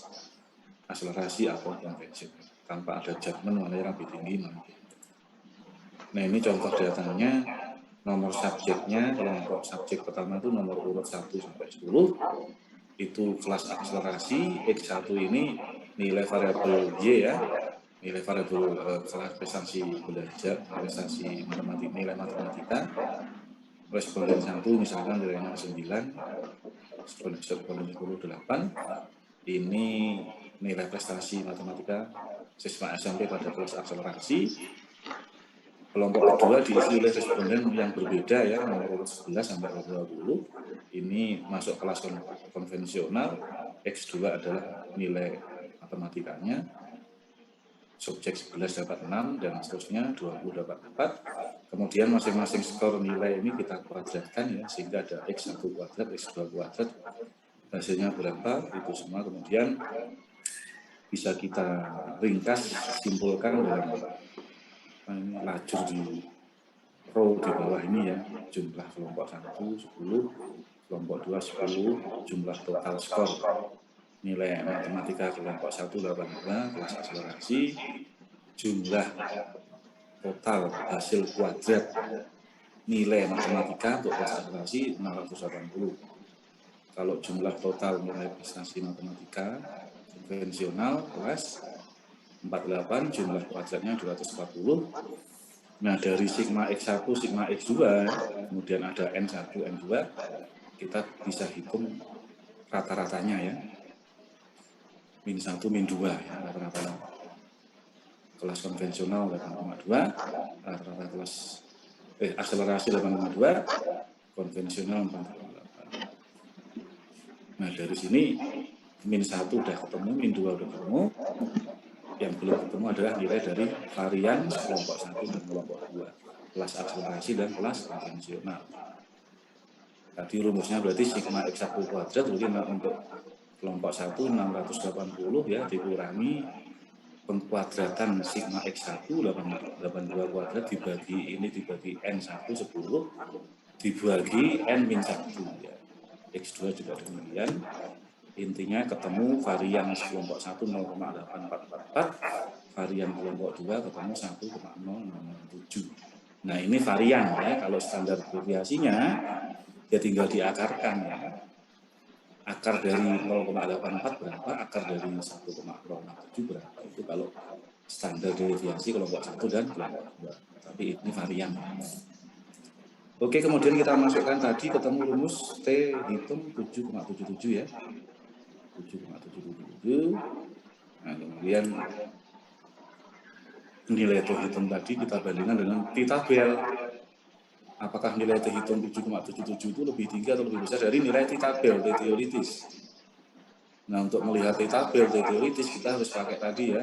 akselerasi atau konvensional, tanpa ada judgement mana yang lebih tinggi mana. Nah ini contoh datanya, nomor subjeknya, kelompok subjek pertama itu nomor urut 1 sampai 10, itu kelas akselerasi, X1 ini nilai variabel Y ya, nilai variabel kelas prestasi belajar, prestasi matematika, nilai matematika, responden 1 misalkan nilainya 9, responden 10 8, ini nilai prestasi matematika siswa SMP pada kelas akselerasi. Kelompok kedua diisi oleh responden yang berbeda ya, nomor urut 11 sampai 20. Ini masuk kelas konvensional, X2 adalah nilai matematikanya, subjek 11 dapat 6 dan seterusnya 20 dapat 4. Kemudian masing-masing skor nilai ini kita kuadratkan ya, sehingga ada X1 kuadrat, X2 kuadrat, hasilnya berapa, itu semua kemudian bisa kita ringkas, simpulkan dalam lajur di row di bawah ini ya, jumlah kelompok 1 10, kelompok 2 10, jumlah total skor nilai matematika kelompok 1 82 kelas akselerasi, jumlah total hasil kuadrat nilai matematika untuk kelas akselerasi 680. Kalau jumlah total nilai prestasi matematika konvensional kelas 48, jumlah kuadratnya 240. Nah, dari sigma X1, sigma X2, kemudian ada N1, N2, kita bisa hitung rata-ratanya ya. Min 1, min 2 ya, rata-rata kelas konvensional 8,2, rata-rata kelas akselerasi 8,2, konvensional 4,8. Nah, dari sini min 1 udah ketemu, min 2 udah ketemu. Yang belum ketemu adalah nilai dari varian kelompok 1 dan kelompok 2, kelas akselerasi dan kelas konvensional. Tadi rumusnya berarti sigma X1 kuadrat, berarti untuk kelompok 1 680 ya, dikurangi pengkuadratan sigma X1 82 kuadrat dibagi ini dibagi N1 10 dibagi N-1 ya. X2 juga demikian. Intinya ketemu varian kelompok 1 0,8444, varian kelompok 2 ketemu 1,067. Nah ini varian ya, kalau standar deviasinya ya tinggal diakarkan ya. Akar dari 0,84 berapa, akar dari 1,067 berapa, itu kalau standar deviasi kelompok 1 dan kelompok 2. Tapi ini varian. Oke, kemudian kita masukkan tadi ketemu rumus T hitung 7,77 ya. 7,777. Nah, kemudian nilai T hitung tadi kita bandingkan dengan T tabel. Apakah nilai T hitung 7,77 itu lebih tinggi atau lebih besar dari nilai T tabel, T teoritis? Nah, untuk melihat T tabel, T teoritis kita harus pakai tadi ya,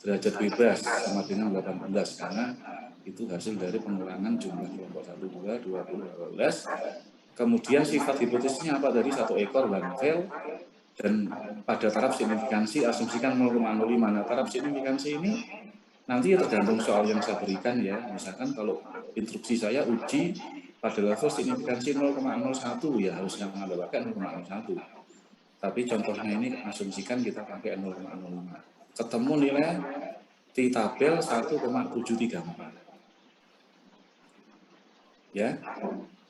derajat bebas sama dengan 18, karena itu hasil dari pengurangan jumlah kelompok 1, 2, 20, 18. Kemudian sifat hipotesisnya apa tadi? Satu ekor one tail. Dan pada taraf signifikansi asumsikan 0,05. Nah, taraf signifikansi ini nanti tergantung soal yang saya berikan ya. Misalkan kalau instruksi saya uji pada level signifikansi 0,01 ya harusnya mengandalkan 0,01. Tapi contohnya ini asumsikan kita pakai 0,05. Ketemu nilai T tabel 1,734.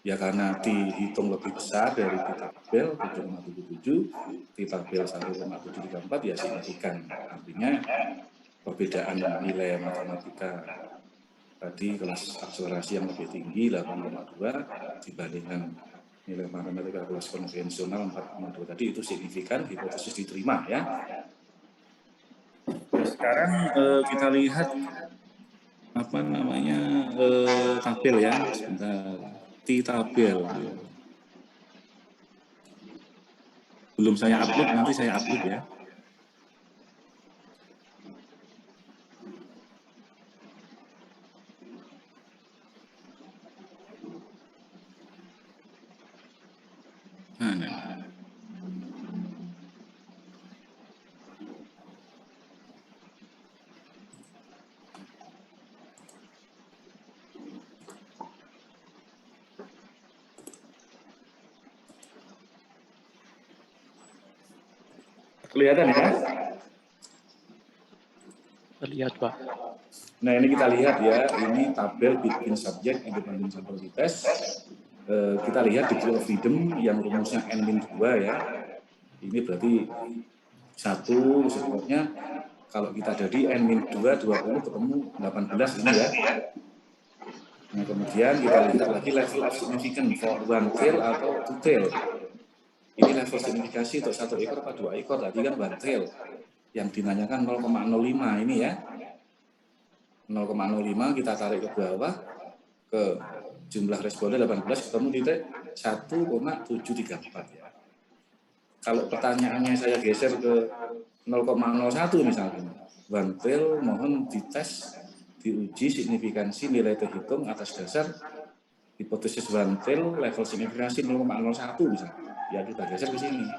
Ya karena dihitung lebih besar dari T tabel 7,77, T tabel 1,734 ya signifikan. Artinya perbedaan nilai matematika tadi kelas akselerasi yang lebih tinggi 8,2 dibandingkan nilai matematika kelas konvensional 4,2 tadi itu signifikan, hipotesis diterima ya. Nah, sekarang kita lihat apa namanya tabel ya, sebentar. T tabel belum saya upload, nanti saya upload ya. Nah. Kelihatan ya? Terlihat, Pak. Nah, ini kita lihat ya, ini tabel between subject independent sample test. Kita lihat degree of freedom yang rumusnya N-2 ya. Ini berarti 1 sebetulnya kalau kita jadi N-2 20 ketemu 18 ini ya. Nah, kemudian kita lihat lagi level of significance for one tail atau two tail. Ini level signifikasi untuk 1 ekor atau 2 ekor, tadi kan one tail. Yang dinanyakan 0,05 ini ya. 0,05 kita tarik ke bawah, ke jumlah responden 18 ketemu titik 1,734 ya. Kalau pertanyaannya saya geser ke 0,01 misalnya, one tail mohon dites, diuji signifikansi nilai terhitung atas dasar hipotesis one tail level signifikansi 0,01 misalnya. Ya kita geser ke sini.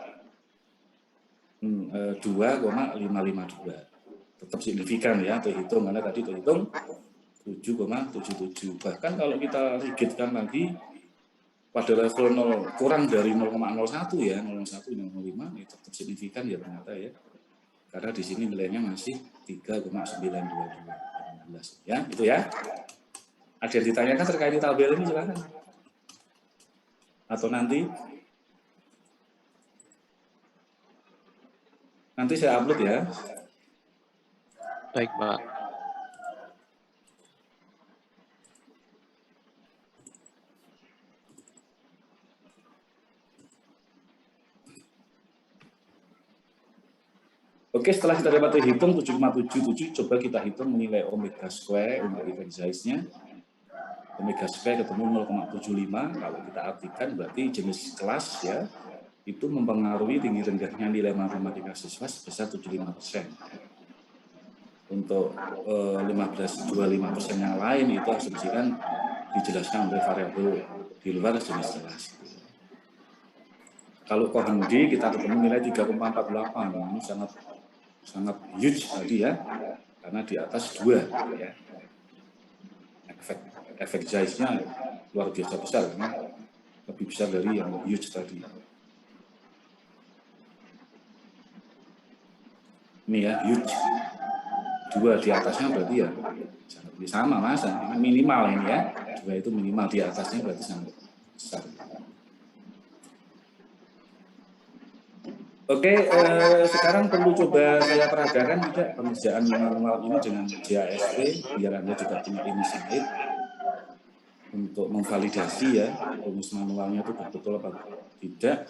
2,552. Tetap signifikan ya terhitung, karena tadi terhitung 7,77. Bahkan kalau kita rigidkan lagi pada level 0 kurang dari 0,01 ya, 0,1 0,5 itu tetap signifikan ya ternyata ya. Karena di sini nilainya masih 3,922 ya, itu ya. Ada yang ditanyakan terkait tabel ini silakan. Atau nanti saya upload ya. Baik, Pak. Oke, setelah kita dapat hitung 7,77, coba kita hitung nilai omega square untuk effect size-nya. Omega square ketemu 0,75, kalau kita artikan berarti jenis kelas ya, itu mempengaruhi tinggi rendahnya nilai matematika siswa sebesar 75%. Untuk 25% yang lain itu asumsikan dijelaskan oleh variabel di luar jenis kelas. Kalau Cohen-D kita ketemu nilai 3,48, ini sangat huge tadi ya, karena di atas 2 ya. Efek size-nya luar biasa besar, karena lebih besar dari yang huge tadi. Ini ya, huge. 2 di atasnya berarti ya sama masa, minimal ini ya. 2 itu minimal, di atasnya berarti sangat besar. Oke, sekarang perlu coba saya peragakan tidak pengerjaan manual ini dengan JASP, biar Anda juga punya insight untuk memvalidasi ya, rumus manualnya itu betul apa tidak.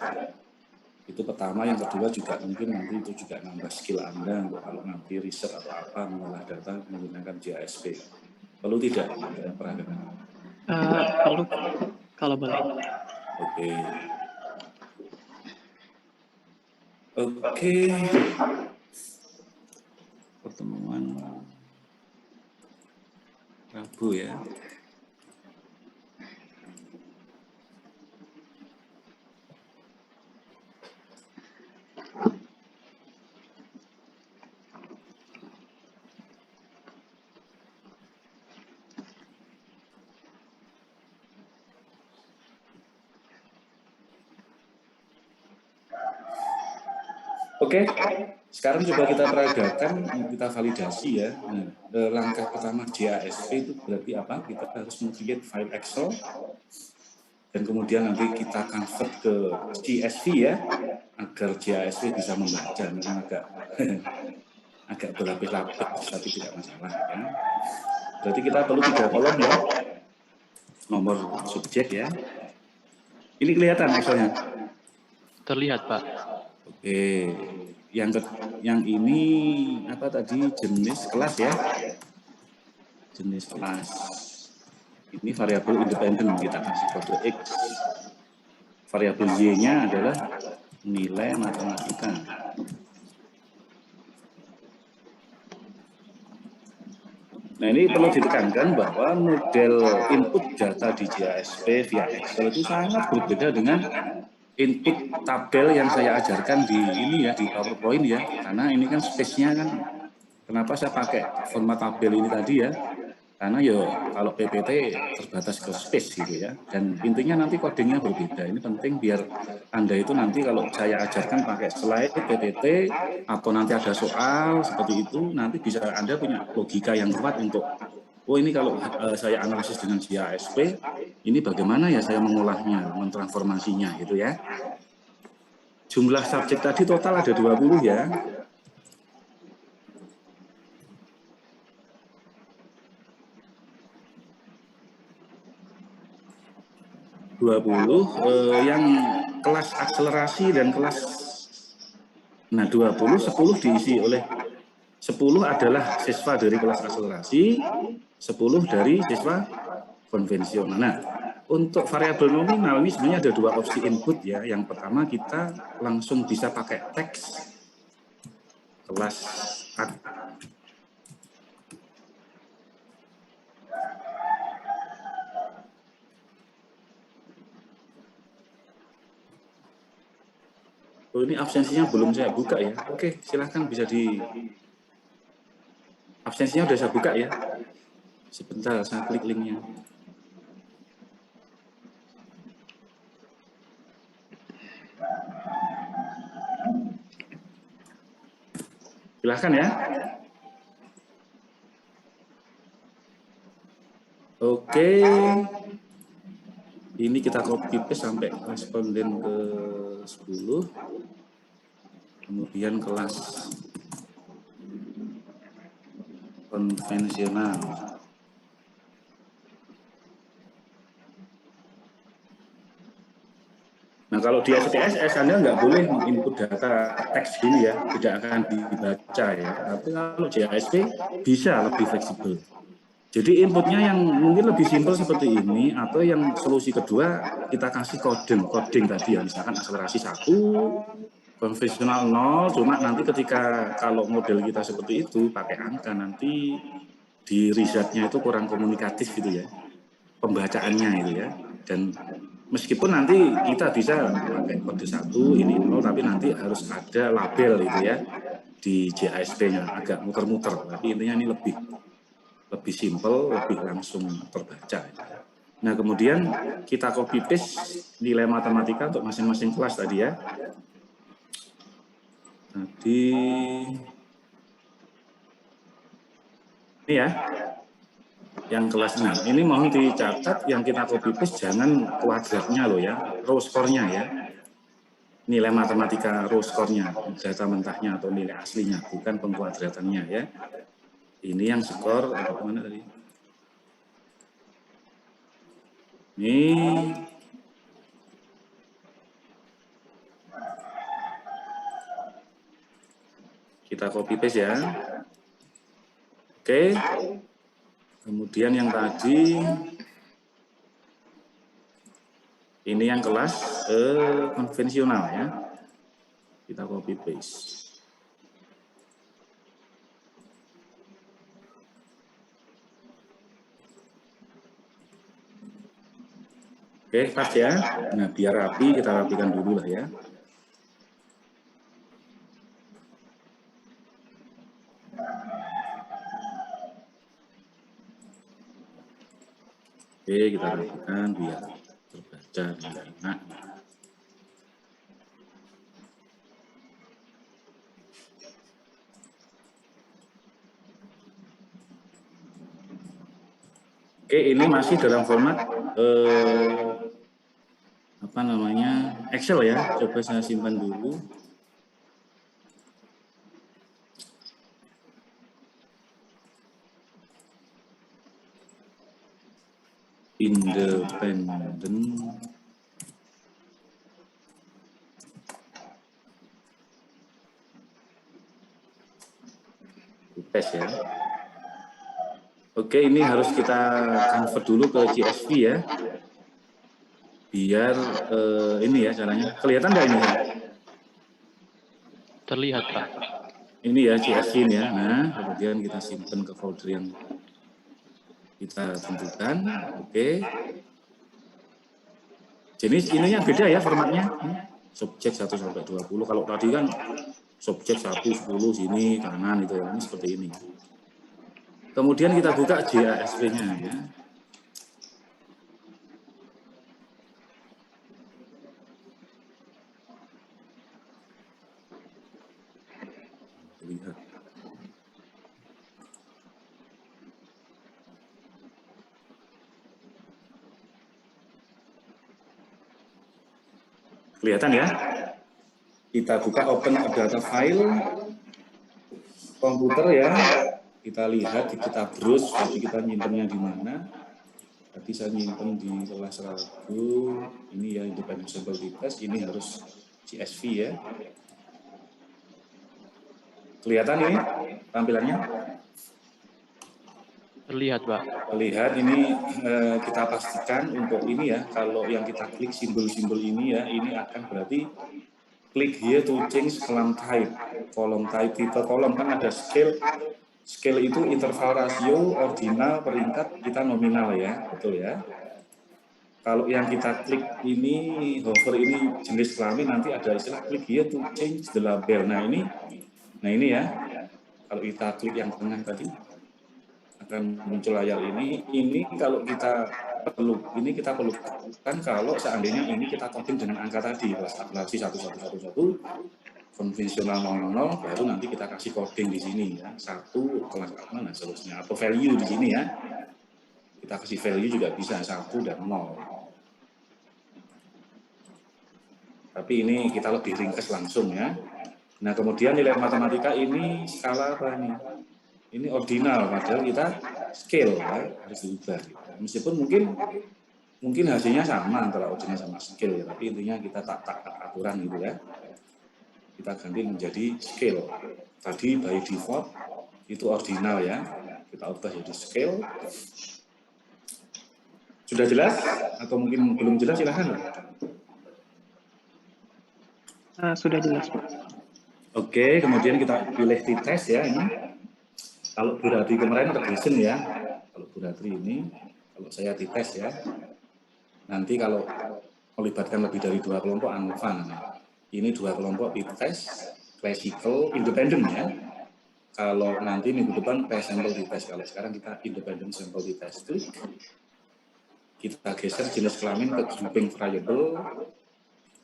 Itu pertama. Yang kedua juga mungkin nanti itu juga nambah skill Anda untuk kalau nanti riset atau apa mengolah data menggunakan JASP. Perlu tidak peragakan? Perlu, kalau boleh. Oke. Pertemuan Rabu ya. Oke, sekarang coba kita peragakan, kita validasi ya. Nah, langkah pertama JASP itu berarti apa? Kita harus meng-create file Excel, dan kemudian nanti kita convert ke CSV ya, agar JASP bisa membaca. Memang agak berlapis-lapis, tapi tidak masalah ya. Berarti kita perlu 3 kolom ya. Nomor subjek ya. Ini kelihatan Excel-nya? Terlihat, Pak. Oke, yang ini apa tadi, jenis kelas ya, jenis kelas. Ini variabel independen, kita kasih kode X. Variabel Y-nya adalah nilai matematika. Nah, ini perlu ditekankan bahwa model input data di JASP via Excel itu sangat berbeda dengan input tabel yang saya ajarkan di ini ya, di PowerPoint ya. Karena ini kan space-nya kan, kenapa saya pakai format tabel ini tadi ya, Karena yo kalau PPT terbatas ke space gitu ya, dan intinya nanti codingnya berbeda. Ini penting biar Anda itu nanti kalau saya ajarkan pakai slide PPT atau nanti ada soal seperti itu, nanti bisa Anda punya logika yang kuat untuk, oh ini kalau saya analisis dengan GISP, ini bagaimana ya saya mengolahnya, mentransformasinya gitu ya. Jumlah subjek tadi total ada 20 ya. 20 yang kelas akselerasi dan kelas 20 10 diisi oleh 10 adalah siswa dari kelas akselerasi, 10 dari siswa konvensional. Nah, untuk variabel nominal ini sebenarnya ada 2 opsi input ya. Yang pertama kita langsung bisa pakai teks kelas Oh, ini absensinya belum saya buka ya. Oke, silahkan bisa di... Absensinya udah saya buka ya. Sebentar, saya klik linknya. Silahkan ya. Oke. Ini kita copy paste sampai responden ke 10. Kemudian kelas konvensional. Nah, kalau di SPSS Anda nggak boleh input data teks gini ya, tidak akan dibaca ya. Tapi kalau GISP bisa lebih fleksibel. Jadi inputnya yang mungkin lebih simpel seperti ini, atau yang solusi kedua kita kasih coding tadi ya, misalkan akselerasi 1, konvensional 0, cuma nanti ketika kalau model kita seperti itu pakai angka, nanti di risetnya itu kurang komunikatif gitu ya, pembacaannya itu ya. Dan meskipun nanti kita bisa pakai kode 1, ini 0, tapi nanti harus ada label gitu ya di GISP-nya, agak muter-muter, tapi intinya ini lebih simpel, lebih langsung terbaca. Nah, kemudian kita copy paste nilai matematika untuk masing-masing kelas tadi ya. Tadi ini ya, yang kelas 6. Ini mohon dicatat yang kita copy paste jangan kuadratnya loh ya, row score-nya ya. Nilai matematika row score-nya, data mentahnya atau nilai aslinya, bukan pengkuadratannya ya. Ini yang skor atau kemana tadi? Ini kita copy paste ya. Oke. Kemudian yang tadi ini yang kelas konvensional ya. Kita copy paste. Oke, pas ya. Nah, biar rapi, kita rapikan dulu lah ya. Oke, kita rapikan biar terbaca dengan enak. Oke, ini masih dalam format apa namanya Excel ya. Coba saya simpan dulu. Independen tes ya. Oke, ini harus kita convert dulu ke CSV ya. Biar ini ya caranya. Kelihatan nggak ini ya? Terlihat, Pak. Ini ya CSV ini ya. Nah, kemudian kita simpan ke folder yang kita tentukan. Oke. Jenis ininya beda ya formatnya. Subjek 1 sampai 20. Kalau tadi kan subjek 1 10 sini kanan itu ya. Ini seperti ini. Kemudian kita buka JASP-nya ya. Lihat. Kelihatan ya? Kita buka open data file komputer ya. Kita lihat, kita browse, jadi kita nyimpennya di mana. Tadi saya nyimpen di kelas ragu, ini ya independent sample test, ini harus CSV ya. Kelihatan ini tampilannya? Terlihat, Pak. Lihat ini kita pastikan untuk ini ya, kalau yang kita klik simbol-simbol ini ya, ini akan berarti klik here to change column type, tipe kolom kan ada scale. Scale itu interval rasio, ordinal, peringkat, kita nominal ya, betul ya. Kalau yang kita klik ini, hover ini jenis kelamin, nanti ada istilah klik here to change the label. Nah ini ya, kalau kita klik yang tengah tadi, akan muncul layar ini. Ini kalau kita perlu kan kalau seandainya ini kita coding dengan angka tadi, kelas tabulasi 1111, konvensional 00, baru nanti kita kasih coding di sini ya, 1 kelas apa dan seterusnya, atau value di sini ya. Kita kasih value juga bisa 1 dan 0. Tapi ini kita lebih ringkas langsung ya. Nah, kemudian nilai matematika ini skala apa nih? Ini ordinal, padahal kita scale ya, harus diubah. Meskipun mungkin hasilnya sama antara ordinal sama scale ya, tapi intinya kita tak aturan gitu ya. Kita ganti menjadi scale. Tadi by default itu ordinal ya, kita ubah jadi scale. Sudah jelas? Atau mungkin belum jelas, silahkan. Sudah jelas, Pak. Oke, kemudian kita pilih t-test ya ini. Kalau Bu Ratri kemarin regression ya, kalau Bu Ratri ini, kalau saya t-test ya. Nanti kalau melibatkan lebih dari 2 kelompok, ANOVA namanya. Ini 2 kelompok t-test, classical, independent ya. Kalau nanti minggu depan sample t-test, kalau sekarang kita independent sample t-test. Kita geser jenis kelamin ke grouping variable,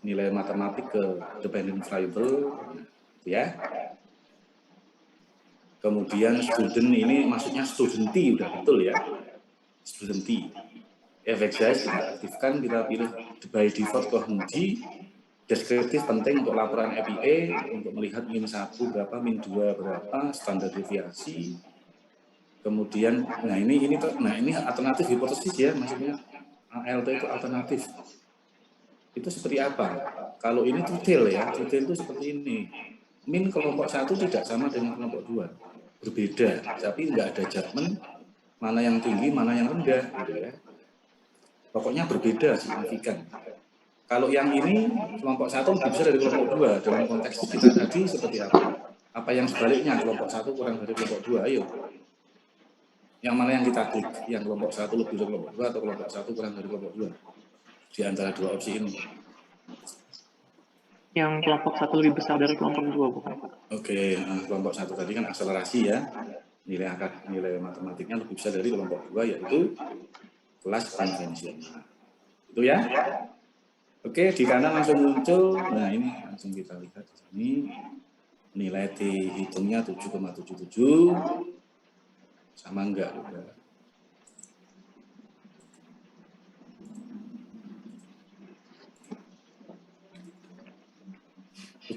nilai matematik ke dependent variable, ya. Kemudian student ini maksudnya studenti, udah betul ya, studenti. Efek size kita aktifkan, kita pilih by default Kohndi, deskriptif penting untuk laporan APA, untuk melihat min 1 berapa, min 2 berapa, standar deviasi. Kemudian, nah ini alternatif hipotesis ya, maksudnya ALT itu alternatif. Itu seperti apa? Kalau ini detail ya, detail itu seperti ini. Min kelompok 1 tidak sama dengan kelompok 2. Berbeda, tapi nggak ada judgment mana yang tinggi, mana yang rendah, gitu ya. Pokoknya berbeda, signifikan. Kalau yang ini, kelompok 1 lebih besar dari kelompok 2. Dalam konteks kita tadi seperti apa? Apa yang sebaliknya, kelompok 1 kurang dari kelompok 2, ayo. Yang mana yang kita klik? Yang kelompok 1 lebih dari kelompok 2 atau kelompok 1 kurang dari kelompok 2? Di antara 2 opsi ini. Yang kelompok 1 lebih besar dari kelompok 2, bukan, Pak? Oke, kelompok 1 tadi kan akselerasi ya. Nilai matematiknya lebih besar dari kelompok 2, yaitu kelas konvensional. Itu ya. Oke, di kanan langsung muncul. Nah, ini langsung kita lihat di sini. Nilai T hitungnya 7,77. Sama enggak juga.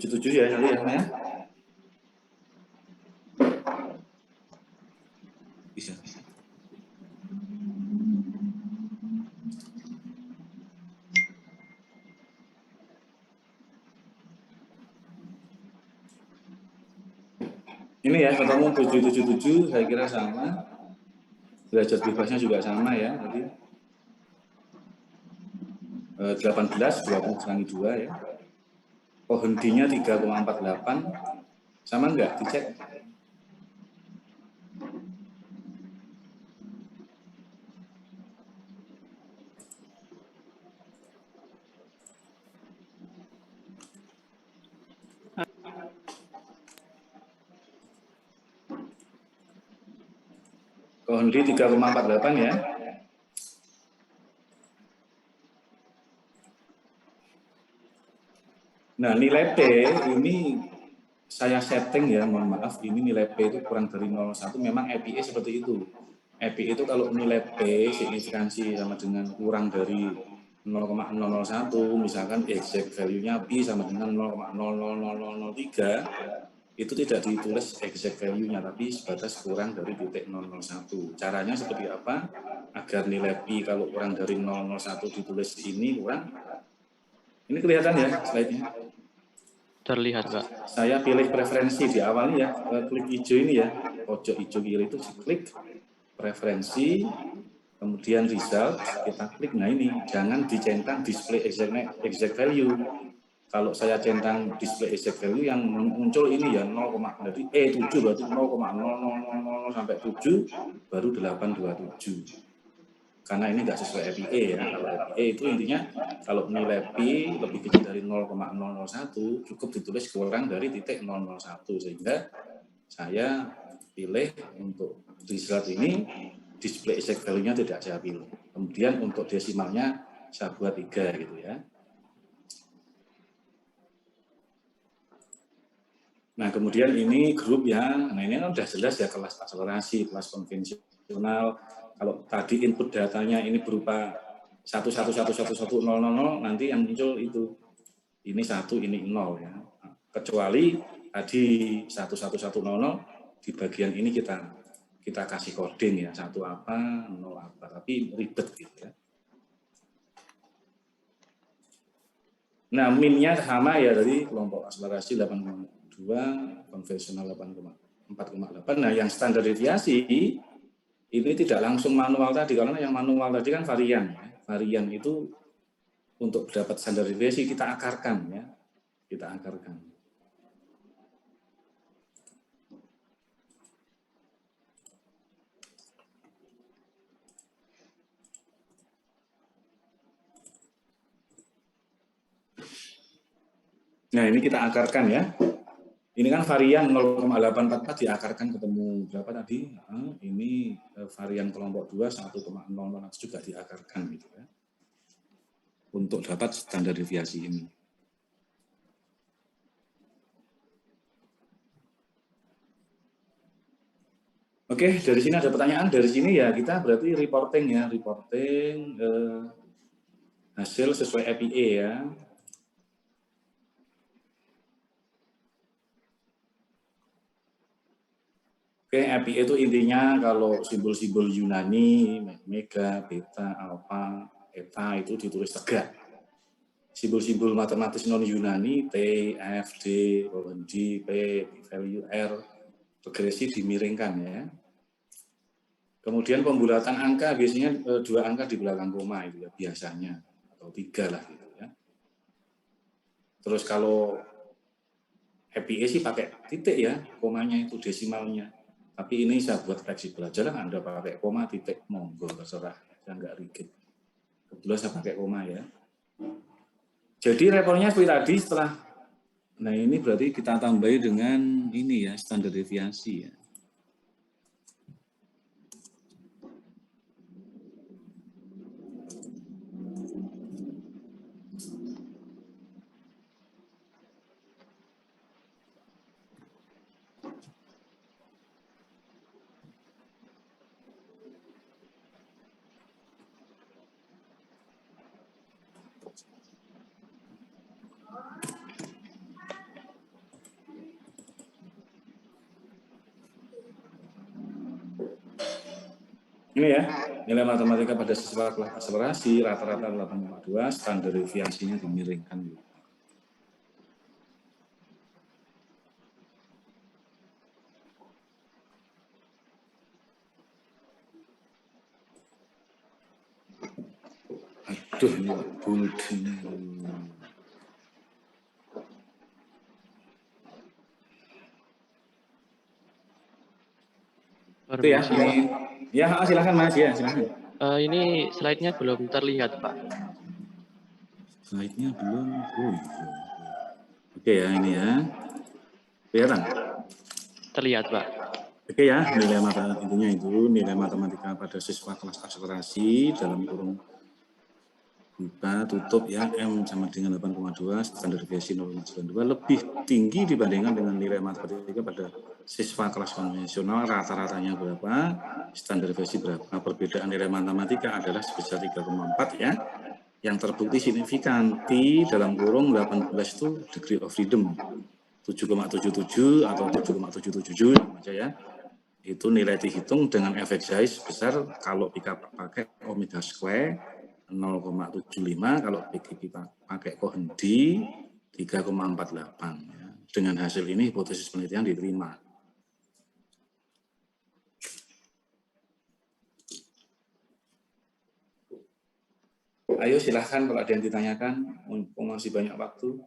Tujuh ya, nanti ya. Bisa. Ini ya, ketemu 777, saya kira sama. Derajat bebasnya juga sama ya, tadi. 18, 20 kurangi 2 ya. Kohondinya 3,48. Sama enggak? Dicek. Kondi 3,48 ya. Nah, nilai P ini saya setting ya, mohon maaf, ini nilai P itu kurang dari 0,1, memang EPA seperti itu. EPA itu kalau nilai P signifikansi sama dengan kurang dari 0,001, misalkan exact value-nya P sama dengan 0,000003, itu tidak ditulis exact value-nya, tapi sebatas kurang dari titik 001. Caranya seperti apa? Agar nilai P kalau kurang dari 001 ditulis ini kurang. Ini kelihatan ya slide-nya? Terlihat, Pak. Saya pilih preferensi di awal ya, klik hijau ini ya, pojok hijau kiri itu klik preferensi, kemudian result, kita klik. Nah ini, jangan dicentang display exact value. Kalau saya centang display exact value yang muncul ini ya 0, jadi E7 berarti 0,0000 sampai 7 baru 827. Karena ini nggak sesuai EPA ya. Kalau EPA itu intinya kalau nilai P lebih kecil dari 0,001 cukup ditulis kurang dari titik 001, sehingga saya pilih untuk result ini display exact value-nya tidak saya pilih. Kemudian untuk desimalnya saya buat 3 gitu ya. Nah kemudian ini grup yang, nah ini kan sudah jelas ya, kelas akselerasi, kelas konvensional. Kalau tadi input datanya ini berupa 111111000, nanti yang muncul itu ini 1, ini 0 ya. Kecuali tadi 11110 di bagian ini kita kasih coding ya, 1 apa, 0 apa, tapi ribet gitu ya. Nah min-nya sama ya dari kelompok akselerasi 8,2, konvensional 4,8. Nah yang standar deviasi ini tidak langsung manual tadi, karena yang manual tadi kan varian. Varian itu untuk dapat standar deviasi kita akarkan ya, kita akarkan. Nah ini kita akarkan ya. Ini kan varian 0,844 diakarkan ketemu berapa tadi? Nah, ini varian kelompok 2 1,00 juga diakarkan gitu ya. Untuk dapat standar deviasi ini. Oke, dari sini ada pertanyaan. Dari sini ya kita berarti reporting ya, reporting hasil sesuai EPA ya. Oke, EPA itu intinya kalau simbol-simbol Yunani, mega, beta, alpha, eta itu ditulis tegak. Simbol-simbol matematis non-Yunani, T, F, D, D, P, value, R, regresi dimiringkan ya. Kemudian pembulatan angka biasanya 2 angka di belakang koma itu ya biasanya, atau 3 lah gitu ya. Terus kalau EPA sih pakai titik ya, komanya itu desimalnya. Tapi ini saya buat fleksibel aja lah, Anda pakai koma, titik, monggo, terserah. Saya nggak rigid. Kebetulan saya pakai koma ya. Jadi reportnya seperti tadi setelah, nah ini berarti kita tambahi dengan ini ya, standar deviasi ya. Ini ya, nilai matematika pada siswa kelas akselerasi rata-rata 8,2, standar deviasinya dimiringkan. Aduh, ini building. Itu ya, ini. Ya, silakan Mas, ya, silakan. Ini slide-nya belum terlihat, Pak. Slide-nya belum. Oh, iya. Oke ya, ini ya. Kelihatan? Terlihat, Pak. Oke ya, intinya itu nilai matematika pada siswa kelas akselerasi dalam kurung buka tutup ya M sama dengan 8,2, standar deviasi 0,92 lebih tinggi dibandingkan dengan nilai matematika pada siswa kelas konvensional. Rata-ratanya berapa, standar deviasi berapa. Perbedaan nilai matematika adalah sebesar 3,4 ya, yang terbukti signifikan. T dalam kurung 18 itu degree of freedom 7,77 atau 7,777 aja ya. Itu nilai dihitung dengan efek size besar kalau pika pakai omega square 0,75, kalau PGP pakai Cohen D 3,48 ya. Dengan hasil ini hipotesis penelitian diterima. Ayo silahkan kalau ada yang ditanyakan, mumpung masih banyak waktu.